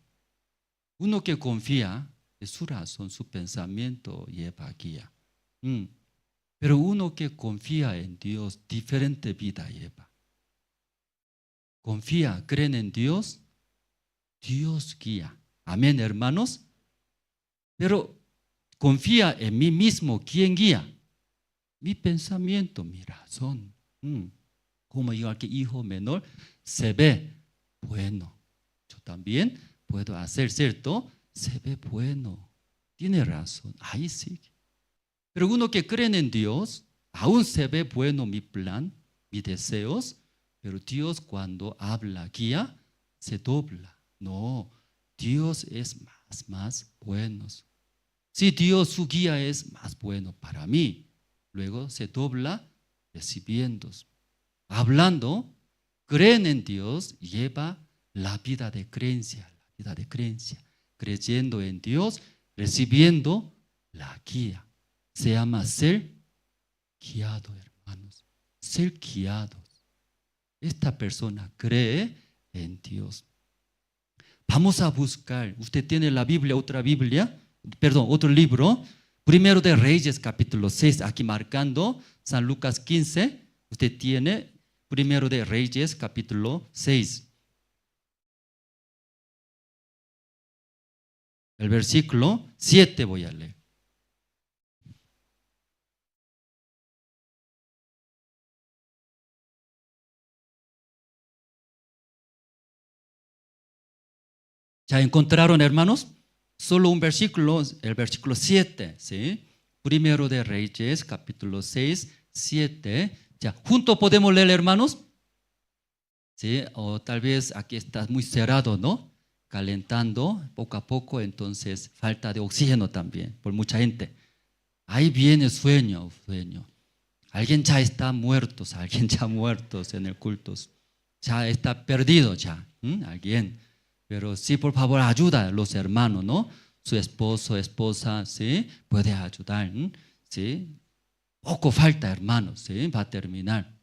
Uno que confía, es su razón, su pensamiento lleva guía. Pero uno que confía en Dios, diferente vida lleva. Confía, creen en Dios, Dios guía. Amén, hermanos. Pero confía en mí mismo, ¿quién guía? Mi pensamiento, mi razón. Como yo aquí, hijo menor, se ve bueno. Yo también puedo hacer, ¿cierto? Se ve bueno. Tiene razón, ahí sigue. Pero uno que cree en Dios, aún se ve bueno mi plan, mis deseos, pero Dios cuando habla, guía, se dobla. No, Dios es más bueno. Si Dios, su guía es más bueno para mí, luego se dobla recibiendo. Hablando, creen en Dios, lleva la vida de creencia, creyendo en Dios, recibiendo la guía. Se llama ser guiado, hermanos, ser guiados. Esta persona cree en Dios. Vamos a buscar, usted tiene la Biblia, otro libro, Primero de Reyes, capítulo 6, aquí marcando San Lucas 15, usted tiene Primero de Reyes, capítulo 6. El versículo 7 voy a leer. ¿Ya encontraron, hermanos? Solo un versículo, el versículo 7, ¿sí? Primero de Reyes, capítulo 6, 7. Ya, juntos podemos leer, hermanos. ¿Sí? O tal vez aquí está muy cerrado, ¿no? Calentando poco a poco, entonces falta de oxígeno también, por mucha gente. Ahí viene sueño. Alguien ya está muerto en el culto. Ya está perdido ya, alguien. Pero sí, por favor, ayuda a los hermanos, ¿no? Su esposo, esposa, ¿sí? Puede ayudar, ¿sí? Poco falta, hermanos, ¿sí? Va a terminar.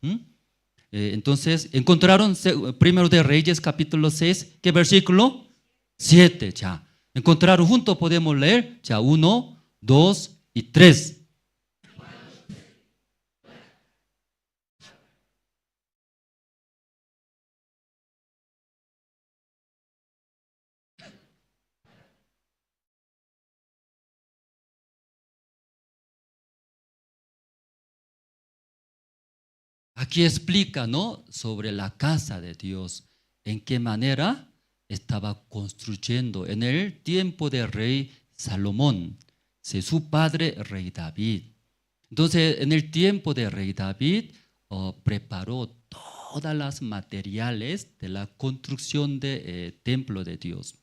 Entonces, ¿encontraron Primero de Reyes, capítulo 6? ¿Qué versículo? 7, ya. ¿Encontraron juntos? Podemos leer, ya, 1, 2 y 3. Aquí explica, ¿no? Sobre la casa de Dios, en qué manera estaba construyendo en el tiempo del rey Salomón, su padre rey David. Entonces, en el tiempo del rey David, preparó todas las materiales de la construcción del templo de Dios.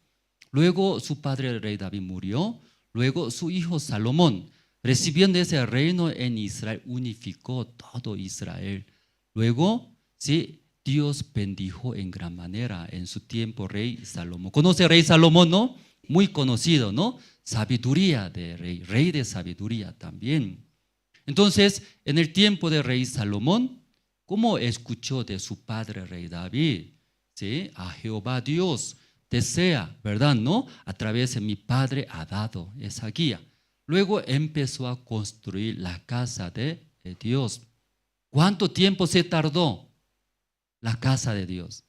Luego su padre el rey David murió, luego su hijo Salomón, recibiendo ese reino en Israel, unificó todo Israel. Luego, sí, Dios bendijo en gran manera en su tiempo rey Salomón. ¿Conoce rey Salomón, no? Muy conocido, ¿no? Sabiduría de rey de sabiduría también. Entonces, en el tiempo de rey Salomón, ¿cómo escuchó de su padre rey David? ¿Sí? A Jehová Dios desea, ¿verdad? ¿No? A través de mi padre ha dado esa guía. Luego empezó a construir la casa de Dios. ¿Cuánto tiempo se tardó la casa de Dios?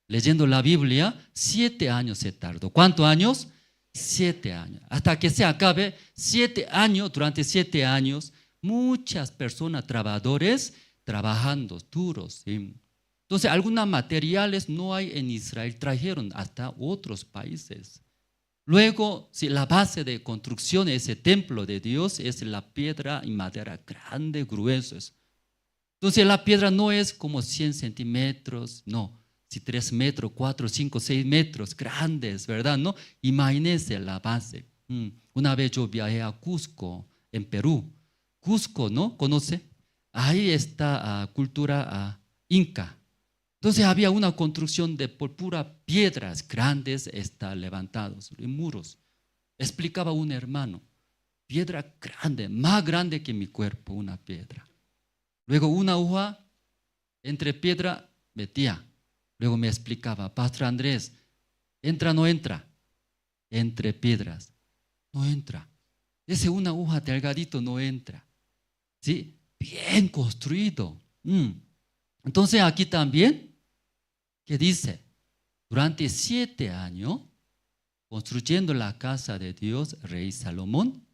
Leyendo la Biblia, 7 años se tardó. ¿Cuántos años? 7 años. Hasta que se acabe 7 años, durante 7 años, muchas personas, trabajadores, trabajando duros, ¿sí? Entonces, algunos materiales no hay en Israel, trajeron hasta otros países. Luego, si la base de construcción de ese templo de Dios es la piedra y madera grande, gruesos. Entonces, la piedra no es como 100 centímetros, no. Si 3 metros, 4, 5, 6 metros, grandes, ¿verdad? ¿No? Imagínense la base. Una vez yo viajé a Cusco, en Perú. Cusco, ¿no? ¿Conoce? Ahí está cultura inca. Entonces había una construcción de por puras piedras grandes levantados, en muros. Explicaba un hermano, piedra grande, más grande que mi cuerpo, una piedra. Luego una hoja entre piedra metía. Luego me explicaba, Pastor Andrés, ¿entra o no entra? Entre piedras, no entra. Ese una hoja delgadito no entra. ¿Sí? Bien construido. Entonces aquí también, ¿qué dice? Durante 7 años, construyendo la casa de Dios, rey Salomón,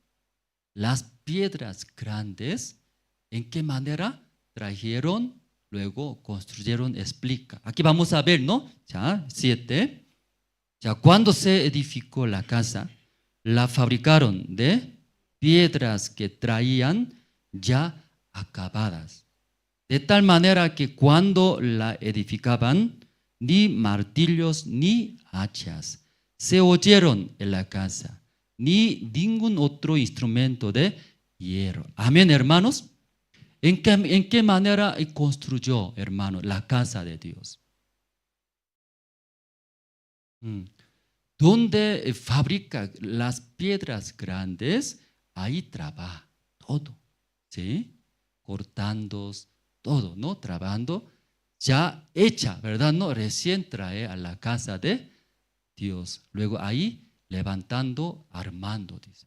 las piedras grandes, ¿en qué manera trajeron? Luego construyeron, explica. Aquí vamos a ver, ¿no? Ya, 7. Ya, cuando se edificó la casa, la fabricaron de piedras que traían ya acabadas. De tal manera que cuando la edificaban, ni martillos ni hachas se oyeron en la casa, ni ningún otro instrumento de hierro. Amén, hermanos. ¿En qué manera construyó, hermano, la casa de Dios? Donde fabrica las piedras grandes, ahí trabaja todo, ¿sí? Cortando, todo, ¿no? Trabajando, ya hecha, ¿verdad? No, recién trae a la casa de Dios. Luego ahí levantando, armando, dice.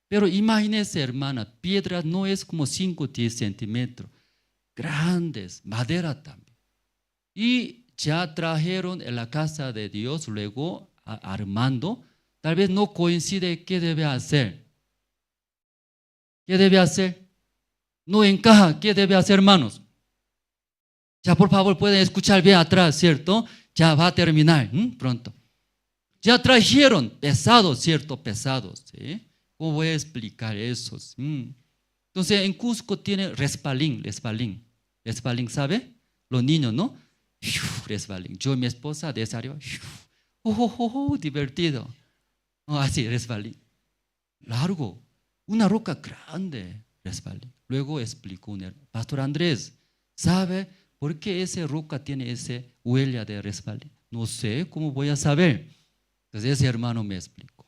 Pero imagínese, hermana, piedras no es como 5 o 10 centímetros, grandes, madera también. Y ya trajeron en la casa de Dios, luego armando, tal vez no coincide qué debe hacer. ¿Qué debe hacer? No encaja, ¿qué debe hacer, hermanos? Ya por favor pueden escuchar bien atrás, ¿cierto? Ya va a terminar pronto. Ya trajeron pesados, ¿cierto? Pesados, ¿sí? ¿Cómo voy a explicar eso? Entonces en Cusco tiene respalín, ¿sabe? Los niños, ¿no? Resbalín. Yo y mi esposa desde arriba, divertido. Así, resbalín. Largo, una roca grande, resbalín. Luego explicó Pastor Andrés, ¿sabe por qué esa roca tiene esa huella de resbalín? No sé, ¿cómo voy a saber? Entonces ese hermano me explicó.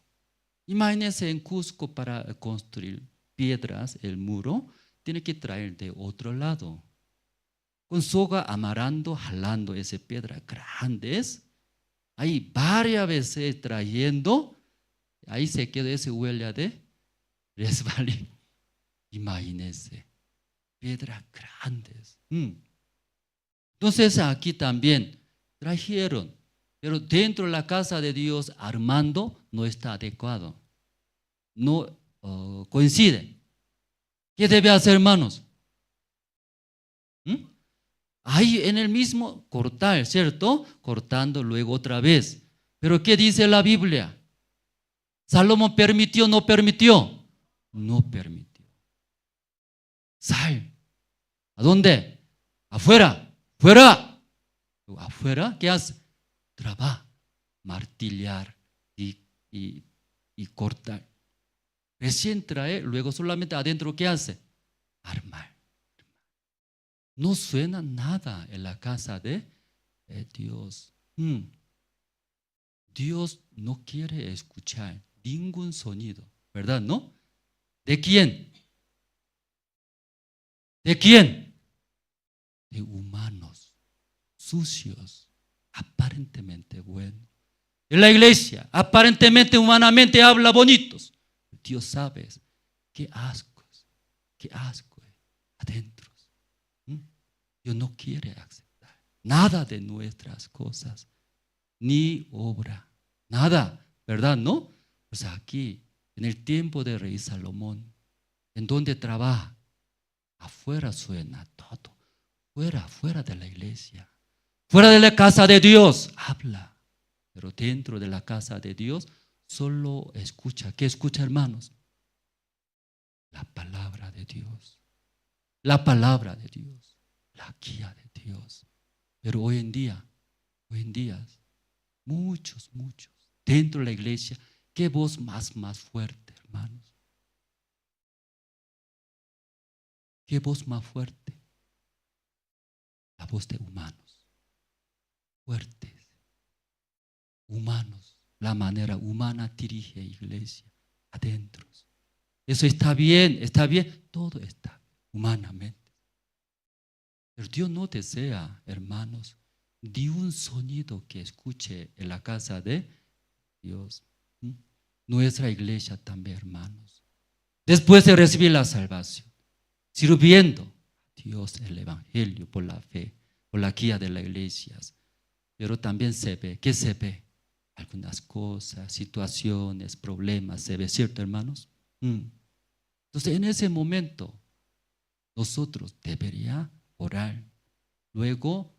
Imagínense en Cusco para construir piedras, el muro, tiene que traer de otro lado. Con soga amarrando, jalando esa piedra grandes. Ahí varias veces trayendo, ahí se queda esa huella de resbalín. Imagínense, piedras grandes. Entonces aquí también trajeron, pero dentro de la casa de Dios armando no está adecuado. No coincide. ¿Qué debe hacer, hermanos? Ahí en el mismo cortar, ¿cierto? Cortando luego otra vez. Pero ¿qué dice la Biblia? ¿Salomón permitió o no permitió? No permitió. Sal. ¿A dónde? Afuera. ¡Fuera! ¿Afuera? ¿Qué hace? Trabaja, martillar y cortar. Recién trae, luego solamente adentro, ¿qué hace? Armar. No suena nada en la casa de Dios. Dios no quiere escuchar ningún sonido, ¿verdad? ¿No? ¿De quién? ¿De quién? De humanos, sucios, aparentemente buenos. En la iglesia, aparentemente, humanamente habla bonitos. Dios sabe qué asco adentro. Dios no quiere aceptar nada de nuestras cosas, ni obra, nada, ¿verdad? ¿No? Pues aquí, en el tiempo de rey Salomón, en donde trabaja, afuera suena todo, fuera de la iglesia. Fuera de la casa de Dios, habla. Pero dentro de la casa de Dios, solo escucha. ¿Qué escucha, hermanos? La palabra de Dios. La palabra de Dios. La guía de Dios. Pero hoy en día, muchos, dentro de la iglesia, ¿qué voz más fuerte, hermanos? ¿Qué voz más fuerte? La voz de humanos, fuertes, humanos. La manera humana dirige a la iglesia, adentro. Eso está bien, todo está humanamente. Pero Dios no desea, hermanos, de un sonido que escuche en la casa de Dios. Nuestra iglesia también, hermanos. Después de recibir la salvación, sirviendo a Dios el evangelio por la fe, por la guía de las iglesias. Pero también se ve, ¿qué se ve? Algunas cosas, situaciones, problemas, se ve, ¿cierto, hermanos? Entonces, en ese momento, nosotros deberíamos orar, luego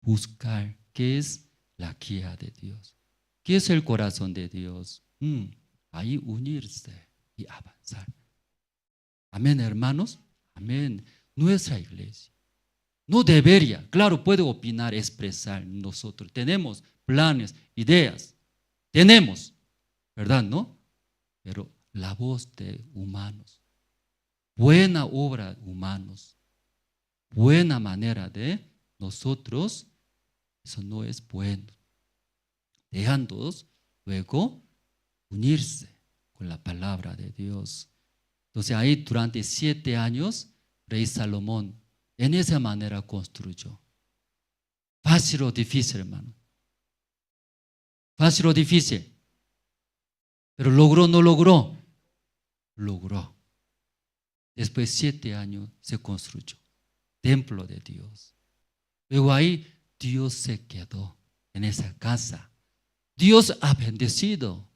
buscar qué es la guía de Dios, qué es el corazón de Dios. Ahí unirse y avanzar. Amén, hermanos. Amén. Nuestra iglesia no debería, claro, puede opinar, expresar. Nosotros tenemos planes, ideas, tenemos, ¿verdad? ¿No? Pero la voz de humanos, buena obra de humanos, buena manera de nosotros, eso no es bueno. Dejándonos luego unirse con la palabra de Dios. Entonces ahí durante 7 años, rey Salomón en esa manera construyó. Fácil o difícil, hermano. Fácil o difícil. Pero logró, no logró. Logró. Después de 7 años se construyó. Templo de Dios. Luego ahí Dios se quedó en esa casa. Dios ha bendecido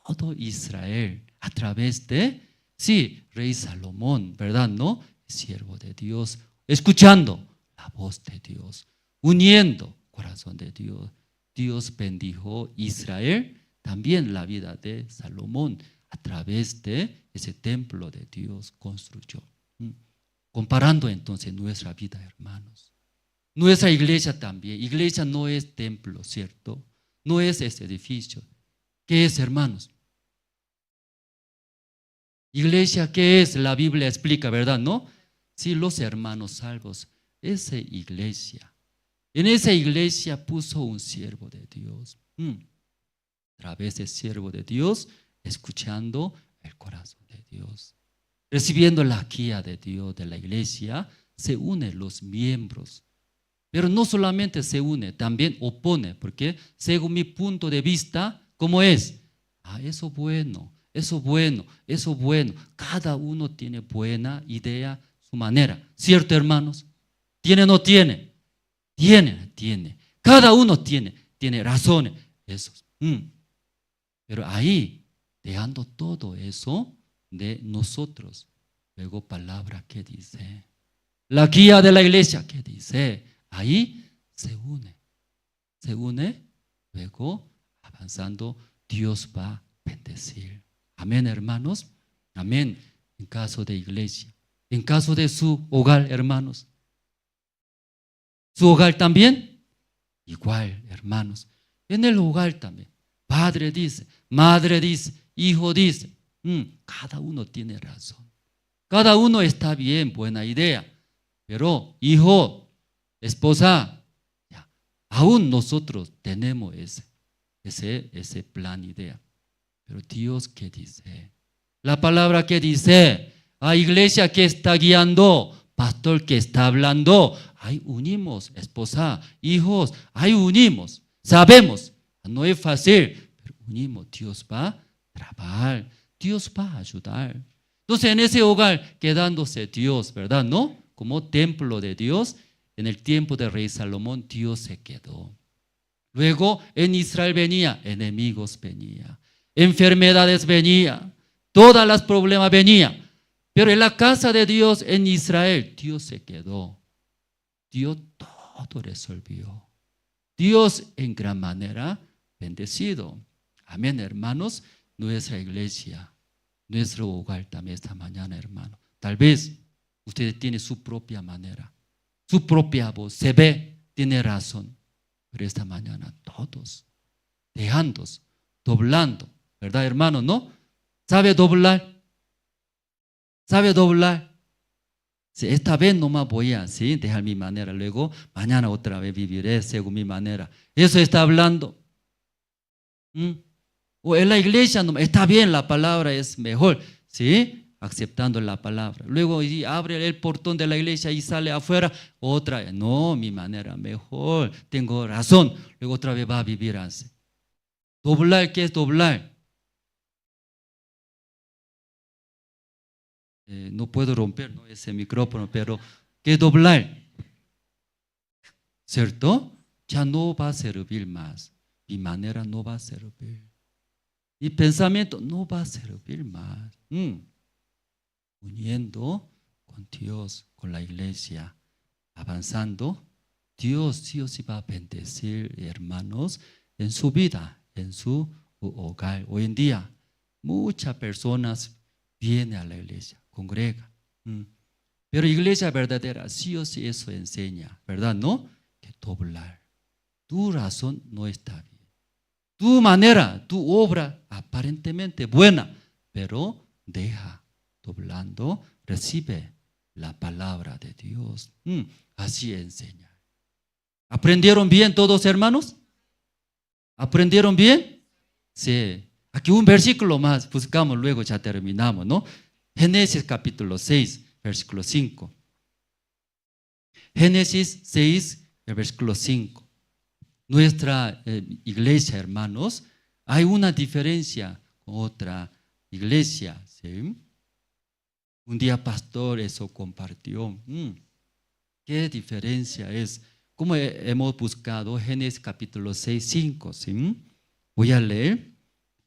todo Israel a través de, sí, rey Salomón, ¿verdad? ¿No? Siervo de Dios, escuchando la voz de Dios, uniendo corazón de Dios. Dios bendijo Israel, también la vida de Salomón, a través de ese templo de Dios construyó. Comparando entonces nuestra vida, hermanos. Nuestra iglesia también. Iglesia no es templo, ¿cierto? No es este edificio. ¿Qué es, hermanos? Iglesia, ¿qué es? La Biblia explica, ¿verdad? ¿No? Sí, los hermanos salvos, esa iglesia. En esa iglesia puso un siervo de Dios. A través del siervo de Dios, escuchando el corazón de Dios. Recibiendo la guía de Dios de la iglesia, se unen los miembros. Pero no solamente se une, también opone, porque según mi punto de vista, ¿cómo es? Eso bueno, eso bueno, eso bueno. Cada uno tiene buena idea, su manera. ¿Cierto, hermanos? ¿Tiene o no tiene? Tiene. Cada uno tiene razones. Esos. Pero ahí, dejando todo eso de nosotros, luego palabra que dice, la guía de la iglesia que dice, ahí se une, luego avanzando, Dios va a bendecir. Amén, hermanos. Amén. En caso de iglesia, en caso de su hogar, hermanos. Su hogar también, igual, hermanos. En el hogar también. Padre dice, madre dice, hijo dice. Cada uno tiene razón. Cada uno está bien, buena idea. Pero hijo, esposa, ya, aún nosotros tenemos ese plan, idea. Pero Dios, ¿qué dice? La palabra que dice, a iglesia que está guiando, pastor que está hablando, ahí unimos, esposa, hijos, ahí unimos. Sabemos, no es fácil, pero unimos. Dios va a trabajar, Dios va a ayudar. Entonces en ese hogar quedándose Dios, ¿verdad? ¿No? Como templo de Dios, en el tiempo del rey Salomón, Dios se quedó. Luego en Israel venía, enemigos venía, enfermedades venía, todos los problemas venían. Pero en la casa de Dios en Israel, Dios se quedó. Dios todo resolvió. Dios en gran manera bendecido. Amén, hermanos. Nuestra iglesia, nuestro hogar también esta mañana, hermano. Tal vez usted tiene su propia manera, su propia voz, se ve, tiene razón. Pero esta mañana todos, dejándose, doblando, ¿verdad, hermano? ¿No? ¿Sabe doblar? ¿Sabe doblar? Sí, esta vez nomás voy a dejar mi manera, luego mañana otra vez viviré según mi manera. Eso está hablando. O en la iglesia nomás, está bien, la palabra es mejor, ¿sí? Aceptando la palabra. Luego abre el portón de la iglesia y sale afuera, otra, no, mi manera mejor, tengo razón. Luego otra vez va a vivir así. Doblar, ¿qué es doblar? No puedo romper, ¿no?, ese micrófono, pero ¿qué es doblar? ¿Cierto? Ya no va a servir más. Mi manera no va a servir. Mi pensamiento no va a servir más. Uniendo con Dios, con la iglesia, avanzando, Dios sí o sí va a bendecir, hermanos, en su vida, en su hogar. Hoy en día, muchas personas vienen a la iglesia, congregan. Pero iglesia verdadera, sí o sí eso enseña, ¿verdad? ¿No? Que doblar. Tu razón no está bien. Tu manera, tu obra aparentemente buena, pero deja doblando, recibe la palabra de Dios. Así enseña. ¿Aprendieron bien todos, hermanos? ¿Aprendieron bien? Sí. Aquí un versículo más, buscamos, luego ya terminamos, ¿no? Génesis capítulo 6, versículo 5. Génesis 6, versículo 5. Nuestra iglesia, hermanos, hay una diferencia con otra iglesia, ¿sí? Un día pastor eso compartió. ¿Qué diferencia es? Como hemos buscado Génesis capítulo 6, 5, ¿sí? Voy a leer.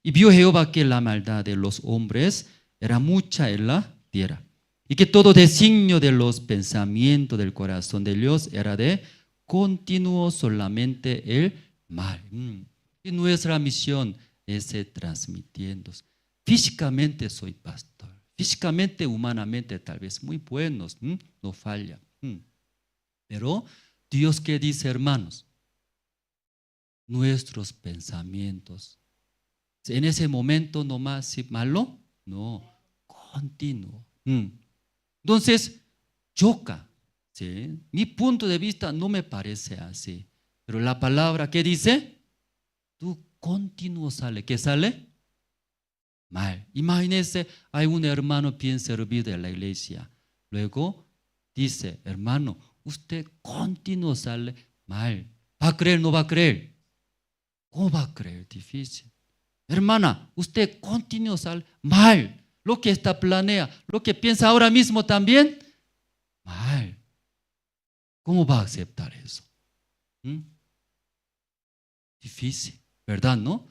Y vio Jehová que la maldad de los hombres era mucha en la tierra, y que todo designio de los pensamientos del corazón de Dios era de continuo solamente el mal. Y nuestra misión es transmitiendo. Físicamente soy pastor, físicamente, humanamente tal vez muy buenos, no falla. Pero Dios, ¿qué dice, hermanos? Nuestros pensamientos. En ese momento nomás, ¿sí, malo? No, continuo. Entonces, choca. ¿Sí? Mi punto de vista no me parece así. Pero la palabra, ¿qué dice? Tú continuo sale. ¿Qué sale? Mal. Imagínese, hay un hermano bien servido en la iglesia. Luego dice, hermano, usted continuo sale mal. ¿Va a creer o no va a creer? ¿Cómo va a creer? Difícil. Hermana, usted continuo sale mal. Lo que está planea, lo que piensa ahora mismo también, mal. ¿Cómo va a aceptar eso? Difícil, ¿verdad? ¿No?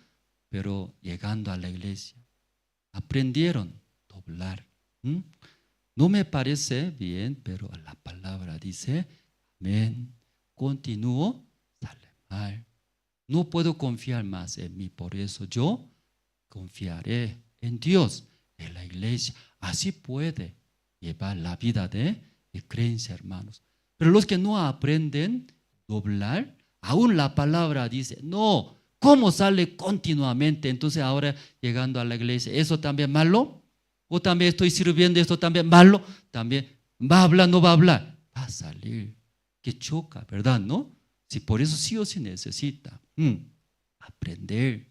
Pero llegando a la iglesia, aprendieron a doblar. No me parece bien, pero la palabra dice, amén, continúo, sale mal. No puedo confiar más en mí, por eso yo confiaré en Dios, en la iglesia. Así puede llevar la vida de creencia, hermanos. Pero los que no aprenden a doblar, aún la palabra dice, no, ¿cómo sale continuamente? Entonces ahora llegando a la iglesia, ¿eso también malo? ¿O también estoy sirviendo, esto también malo? También, ¿va a hablar, no va a hablar? Va a salir, que choca, ¿verdad? ¿No? Si por eso sí o sí necesita aprender,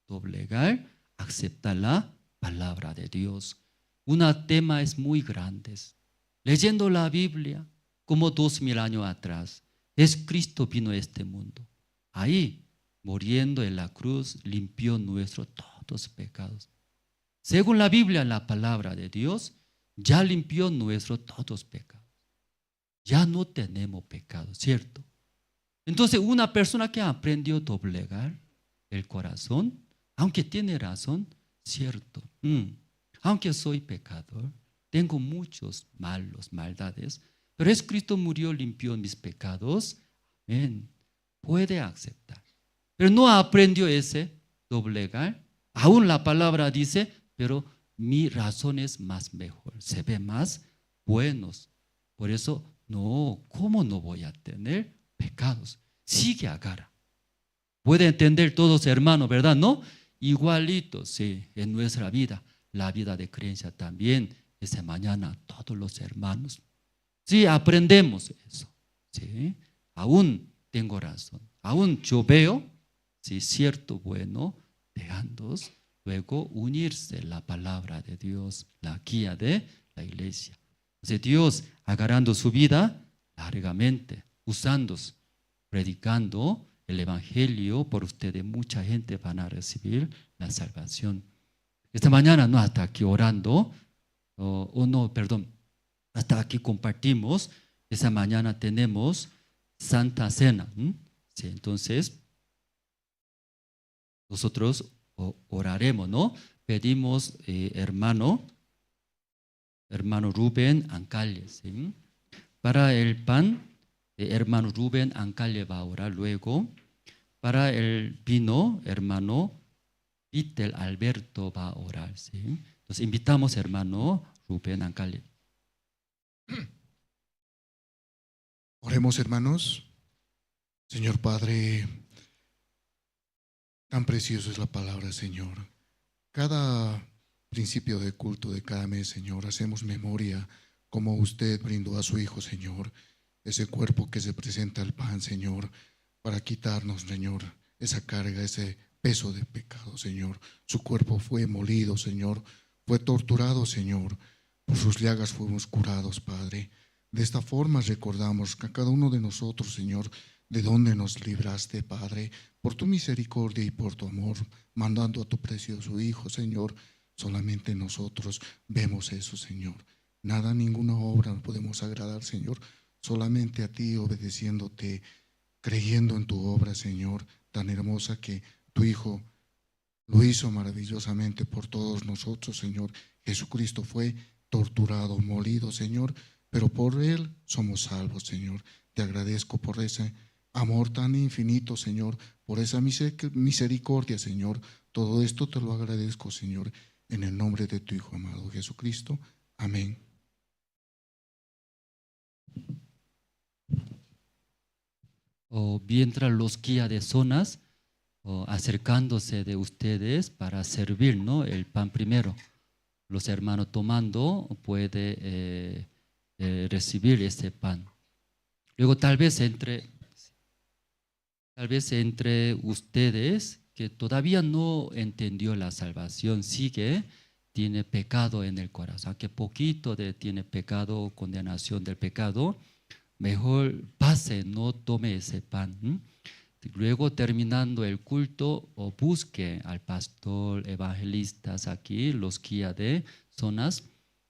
doblegar, aceptar la palabra de Dios. Un tema es muy grande. Leyendo la Biblia, como 2000 años atrás, es Cristo vino a este mundo. Ahí, muriendo en la cruz, limpió nuestros todos pecados. Según la Biblia, la palabra de Dios, ya limpió nuestros todos pecados. Ya no tenemos pecado, ¿cierto? Entonces, una persona que aprendió a doblegar el corazón, aunque tiene razón, cierto, aunque soy pecador, tengo muchos maldades, pero es Cristo murió, limpió mis pecados, amén. puede aceptar. Pero no aprendió ese doblegar. Aún la palabra dice, pero mi razón es más mejor, se ve más buenos. Por eso, no, ¿cómo no voy a tener pecados? Sigue Agar. Puede entender todos, hermanos, ¿verdad? ¿No? Igualito, sí, en nuestra vida, la vida de creencia también, esa mañana, todos los hermanos. Sí, aprendemos eso. Sí, aún tengo razón. Aún yo veo, sí, cierto, bueno, dejando luego unirse la palabra de Dios, la guía de la iglesia. Entonces Dios agarrando su vida largamente, usando, predicando el evangelio por ustedes, mucha gente van a recibir la salvación. Esta mañana no hasta aquí orando, hasta aquí compartimos. Esa mañana tenemos Santa Cena. Sí, entonces nosotros oraremos, ¿no? Pedimos, hermano Rubén Ancalle, ¿sí? Para el pan, hermano Rubén Ancalle va a orar luego. Para el vino, hermano Vitel Alberto va a orar, ¿sí? Entonces invitamos, hermano Rubén Ancalle. Oremos, hermanos. Señor Padre, tan precioso es la palabra, Señor. Cada principio de culto de cada mes, Señor, hacemos memoria como usted brindó a su Hijo, Señor, ese cuerpo que se presenta al pan, Señor, para quitarnos, Señor, esa carga, ese peso de pecado, Señor. Su cuerpo fue molido, Señor, fue torturado, Señor. Por sus llagas fuimos curados, Padre. De esta forma recordamos que a cada uno de nosotros, Señor, de dónde nos libraste, Padre, por tu misericordia y por tu amor, mandando a tu precioso Hijo, Señor. Solamente nosotros vemos eso, Señor. Nada, ninguna obra podemos agradar, Señor. Solamente a ti, obedeciéndote, creyendo en tu obra, Señor, tan hermosa que tu Hijo lo hizo maravillosamente por todos nosotros, Señor. Jesucristo fue torturado, molido, Señor, pero por Él somos salvos, Señor. Te agradezco por ese amor tan infinito, Señor, por esa misericordia, Señor. Todo esto te lo agradezco, Señor, en el nombre de tu Hijo amado Jesucristo. Amén. Mientras los guías de zonas acercándose de ustedes para servir, ¿no?, el pan primero, los hermanos tomando puede recibir ese pan. Luego tal vez entre ustedes que todavía no entendió la salvación, tiene pecado en el corazón, que poquito tiene pecado, condenación del pecado, mejor pase, no tome ese pan. Luego terminando el culto, busque al pastor, evangelistas aquí, los guías de zonas.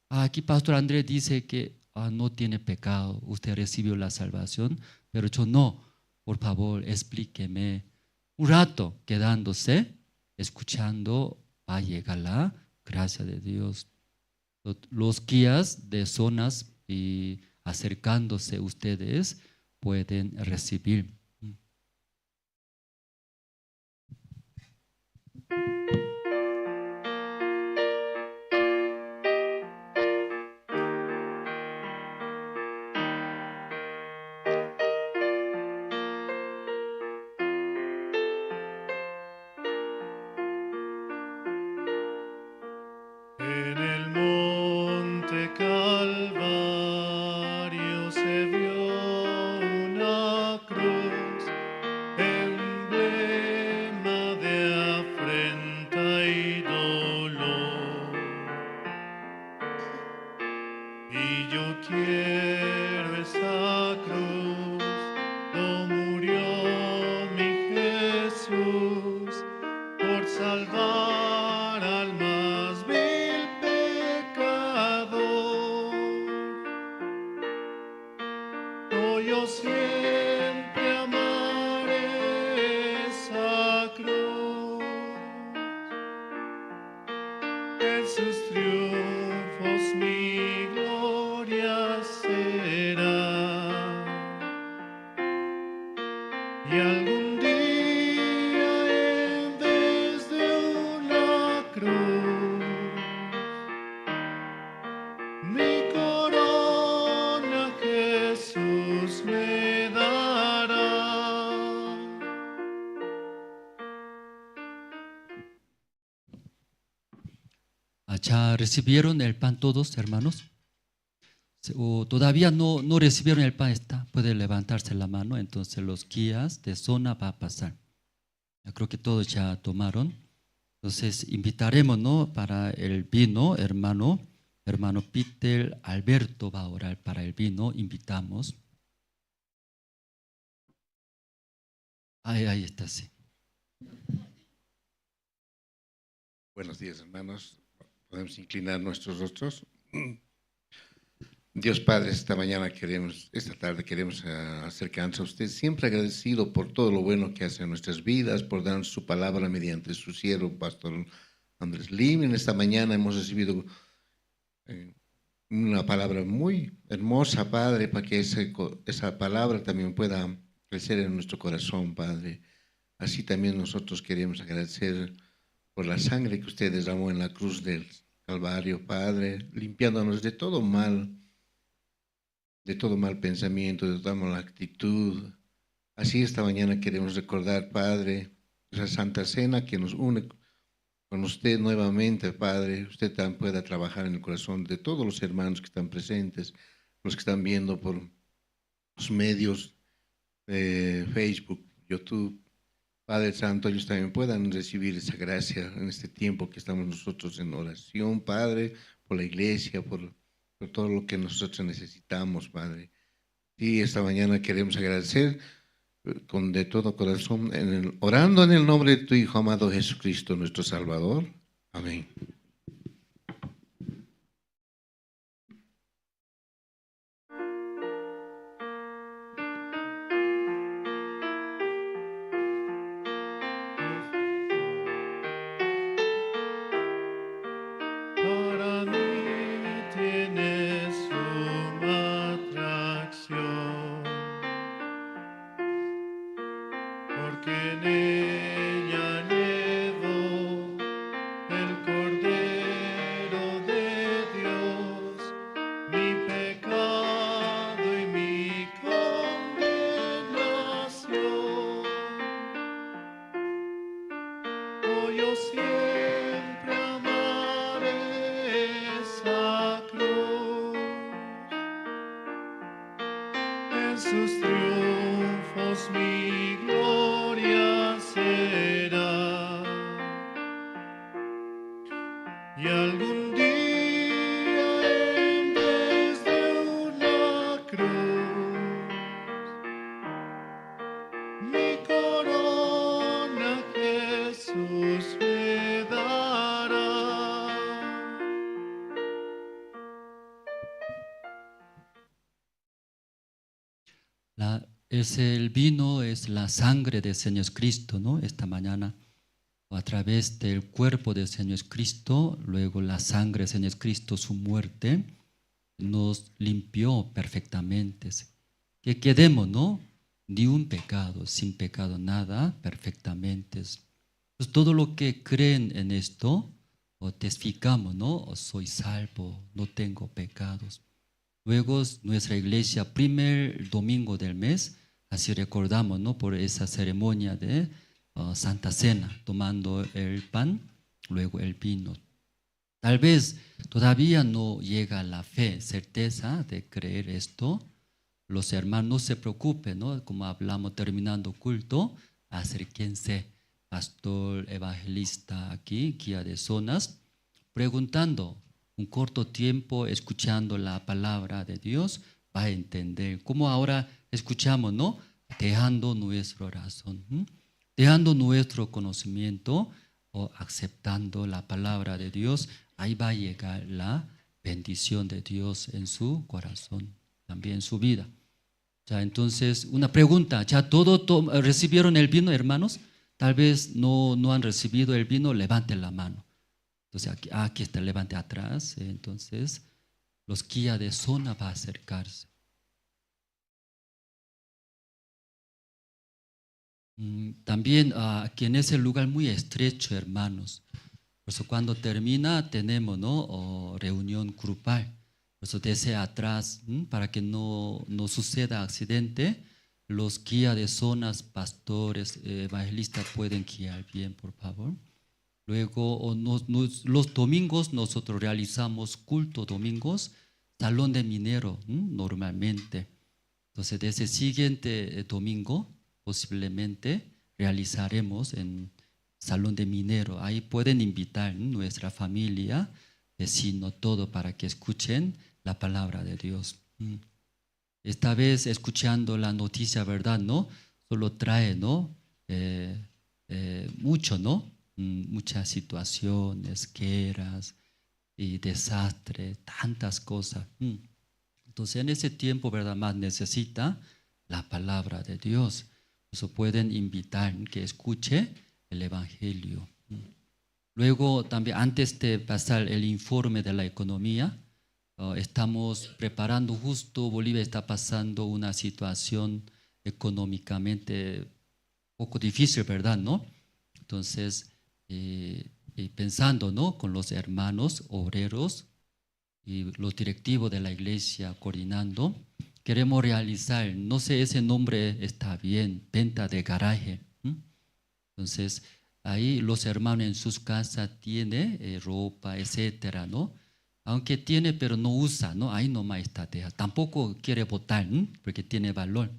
Aquí Pastor Andrés dice que no tiene pecado, usted recibió la salvación, pero yo no. Por favor, explíqueme. Un rato quedándose, escuchando, va a llegar la gracia de Dios. Los guías de zonas y acercándose ustedes pueden recibir. En el monte Calvario se vio una cruz, emblema de afrenta y dolor. Y yo quiero esa cruz, no murió mi Jesús por salvar al más vil pecador. No, yo siempre amaré esa cruz. En sus triunfos mi gloria será. Y algún día en vez de una cruz, mi corona Jesús me dará. ¿Ya recibieron el pan todos, hermanos? O todavía no recibieron el pan, puede levantarse la mano, entonces los guías de zona va a pasar. Yo creo que todos ya tomaron. Entonces invitaremos, ¿no? Para el vino, hermano Peter Alberto va a orar para el vino, invitamos. Ahí está, sí. Buenos días, hermanos. Podemos inclinar nuestros rostros. Dios Padre, esta tarde queremos acercarnos a usted, siempre agradecido por todo lo bueno que hace en nuestras vidas, por darnos su palabra mediante su siervo, Pastor Andrés Lim. En esta mañana hemos recibido una palabra muy hermosa, Padre, para que esa palabra también pueda crecer en nuestro corazón, Padre. Así también nosotros queremos agradecer por la sangre que usted derramó en la cruz del Calvario, Padre, limpiándonos de todo mal pensamiento, de toda mala actitud. Así esta mañana queremos recordar, Padre, esa Santa Cena que nos une con usted nuevamente, Padre. Usted también pueda trabajar en el corazón de todos los hermanos que están presentes, los que están viendo por los medios de Facebook, YouTube. Padre Santo, ellos también puedan recibir esa gracia en este tiempo que estamos nosotros en oración, Padre, por la iglesia, por todo lo que nosotros necesitamos, Padre. Y esta mañana queremos agradecer de todo corazón, orando en el nombre de tu Hijo amado Jesucristo, nuestro Salvador. Amén. Para mí tiene suma atracción, porque en ella llevo el Cordero de Dios, mi pecado y mi condenación. Oh, yo siempre amaré esa cruz, en sus triunfos mi gloria será. Y algún día en vez de una cruz, mi corona Jesús me dará. El vino es la sangre del Señor Cristo, ¿no? Esta mañana, a través del cuerpo del Señor Cristo, luego la sangre del Señor Cristo, su muerte, nos limpió perfectamente. Que quedemos, ¿no? Ni un pecado, sin pecado nada, perfectamente. Pues todo lo que creen en esto, o testificamos, ¿no? O soy salvo, no tengo pecados. Luego nuestra iglesia, primer domingo del mes, así recordamos, ¿no? Por esa ceremonia de Santa Cena, tomando el pan, luego el vino. Tal vez todavía no llega la fe, certeza de creer esto. Los hermanos no se preocupen, ¿no? Como hablamos terminando culto, acérquense, pastor, evangelista aquí, guía de zonas, preguntando un corto tiempo, escuchando la palabra de Dios, va a entender. Como ahora escuchamos, ¿no? Dejando nuestra razón, dejando nuestro conocimiento o aceptando la palabra de Dios, ahí va a llegar la bendición de Dios en su corazón, también en su vida. Ya, entonces, una pregunta, ¿ya todos recibieron el vino, hermanos? Tal vez no han recibido el vino, levanten la mano. Entonces, aquí está, levante atrás. Entonces, los guías de zona va a acercarse. También aquí en ese lugar muy estrecho, hermanos. Por eso cuando termina tenemos, ¿no? Reunión grupal. Por eso desde atrás, para que no suceda accidente, los guías de zonas, pastores, evangelistas pueden guiar bien, por favor. Luego los domingos nosotros realizamos culto domingos, salón de minero, normalmente. Entonces desde el siguiente domingo posiblemente realizaremos en salón de minero. Ahí pueden invitar nuestra familia, vecinos, todo para que escuchen la palabra de Dios. Esta vez escuchando la noticia, ¿verdad? ¿No? Solo trae, ¿no? Mucho, ¿no? Muchas situaciones, guerras y desastres, tantas cosas. Entonces en ese tiempo, ¿verdad? Más necesita la palabra de Dios. Eso pueden invitar que escuche el Evangelio. Luego también, antes de pasar el informe de la economía, estamos preparando, justo Bolivia está pasando una situación económicamente poco difícil, ¿verdad? ¿No? Entonces, pensando, ¿no? Con los hermanos obreros y los directivos de la iglesia coordinando, queremos realizar, no sé, ese nombre está bien, venta de garaje. Entonces, ahí los hermanos en sus casas tienen ropa, etcétera, ¿no? Aunque tiene, pero no usa, ¿no? Ahí nomás está, tampoco quiere botar, porque tiene valor.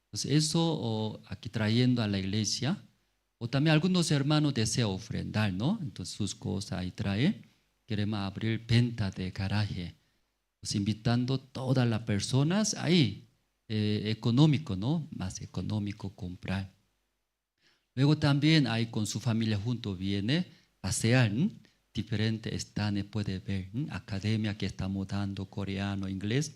Entonces, eso aquí trayendo a la iglesia, o también algunos hermanos desean ofrendar, ¿no? Entonces, sus cosas ahí trae. Queremos abrir venta de garaje. Pues invitando a todas las personas ahí, económico, ¿no? Más económico comprar. Luego también ahí con su familia junto viene pasear, diferentes stands puede ver, academia que estamos dando, coreano, inglés.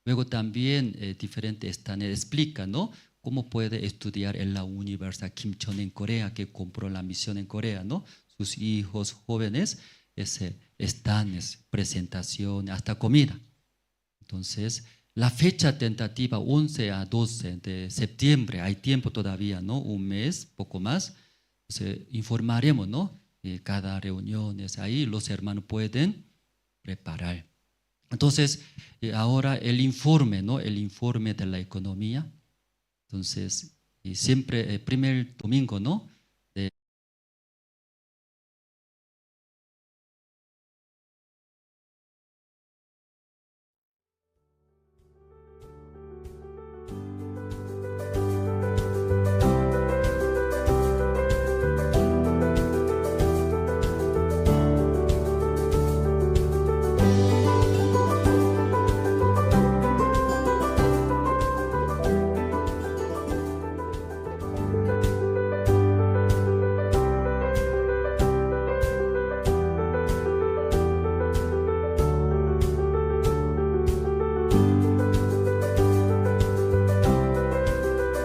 Luego también diferentes stands explican, ¿no? Cómo puede estudiar en la Universidad Kim Chon en Corea, que compró la misión en Corea, ¿no? Sus hijos jóvenes, stands, presentaciones, hasta comida. Entonces, la fecha tentativa 11 a 12 de septiembre, hay tiempo todavía, ¿no? Un mes, poco más. Entonces, informaremos, ¿no? Cada reunión es ahí, los hermanos pueden preparar. Entonces, ahora el informe, ¿no? El informe de la economía. Entonces, siempre el primer domingo, ¿no?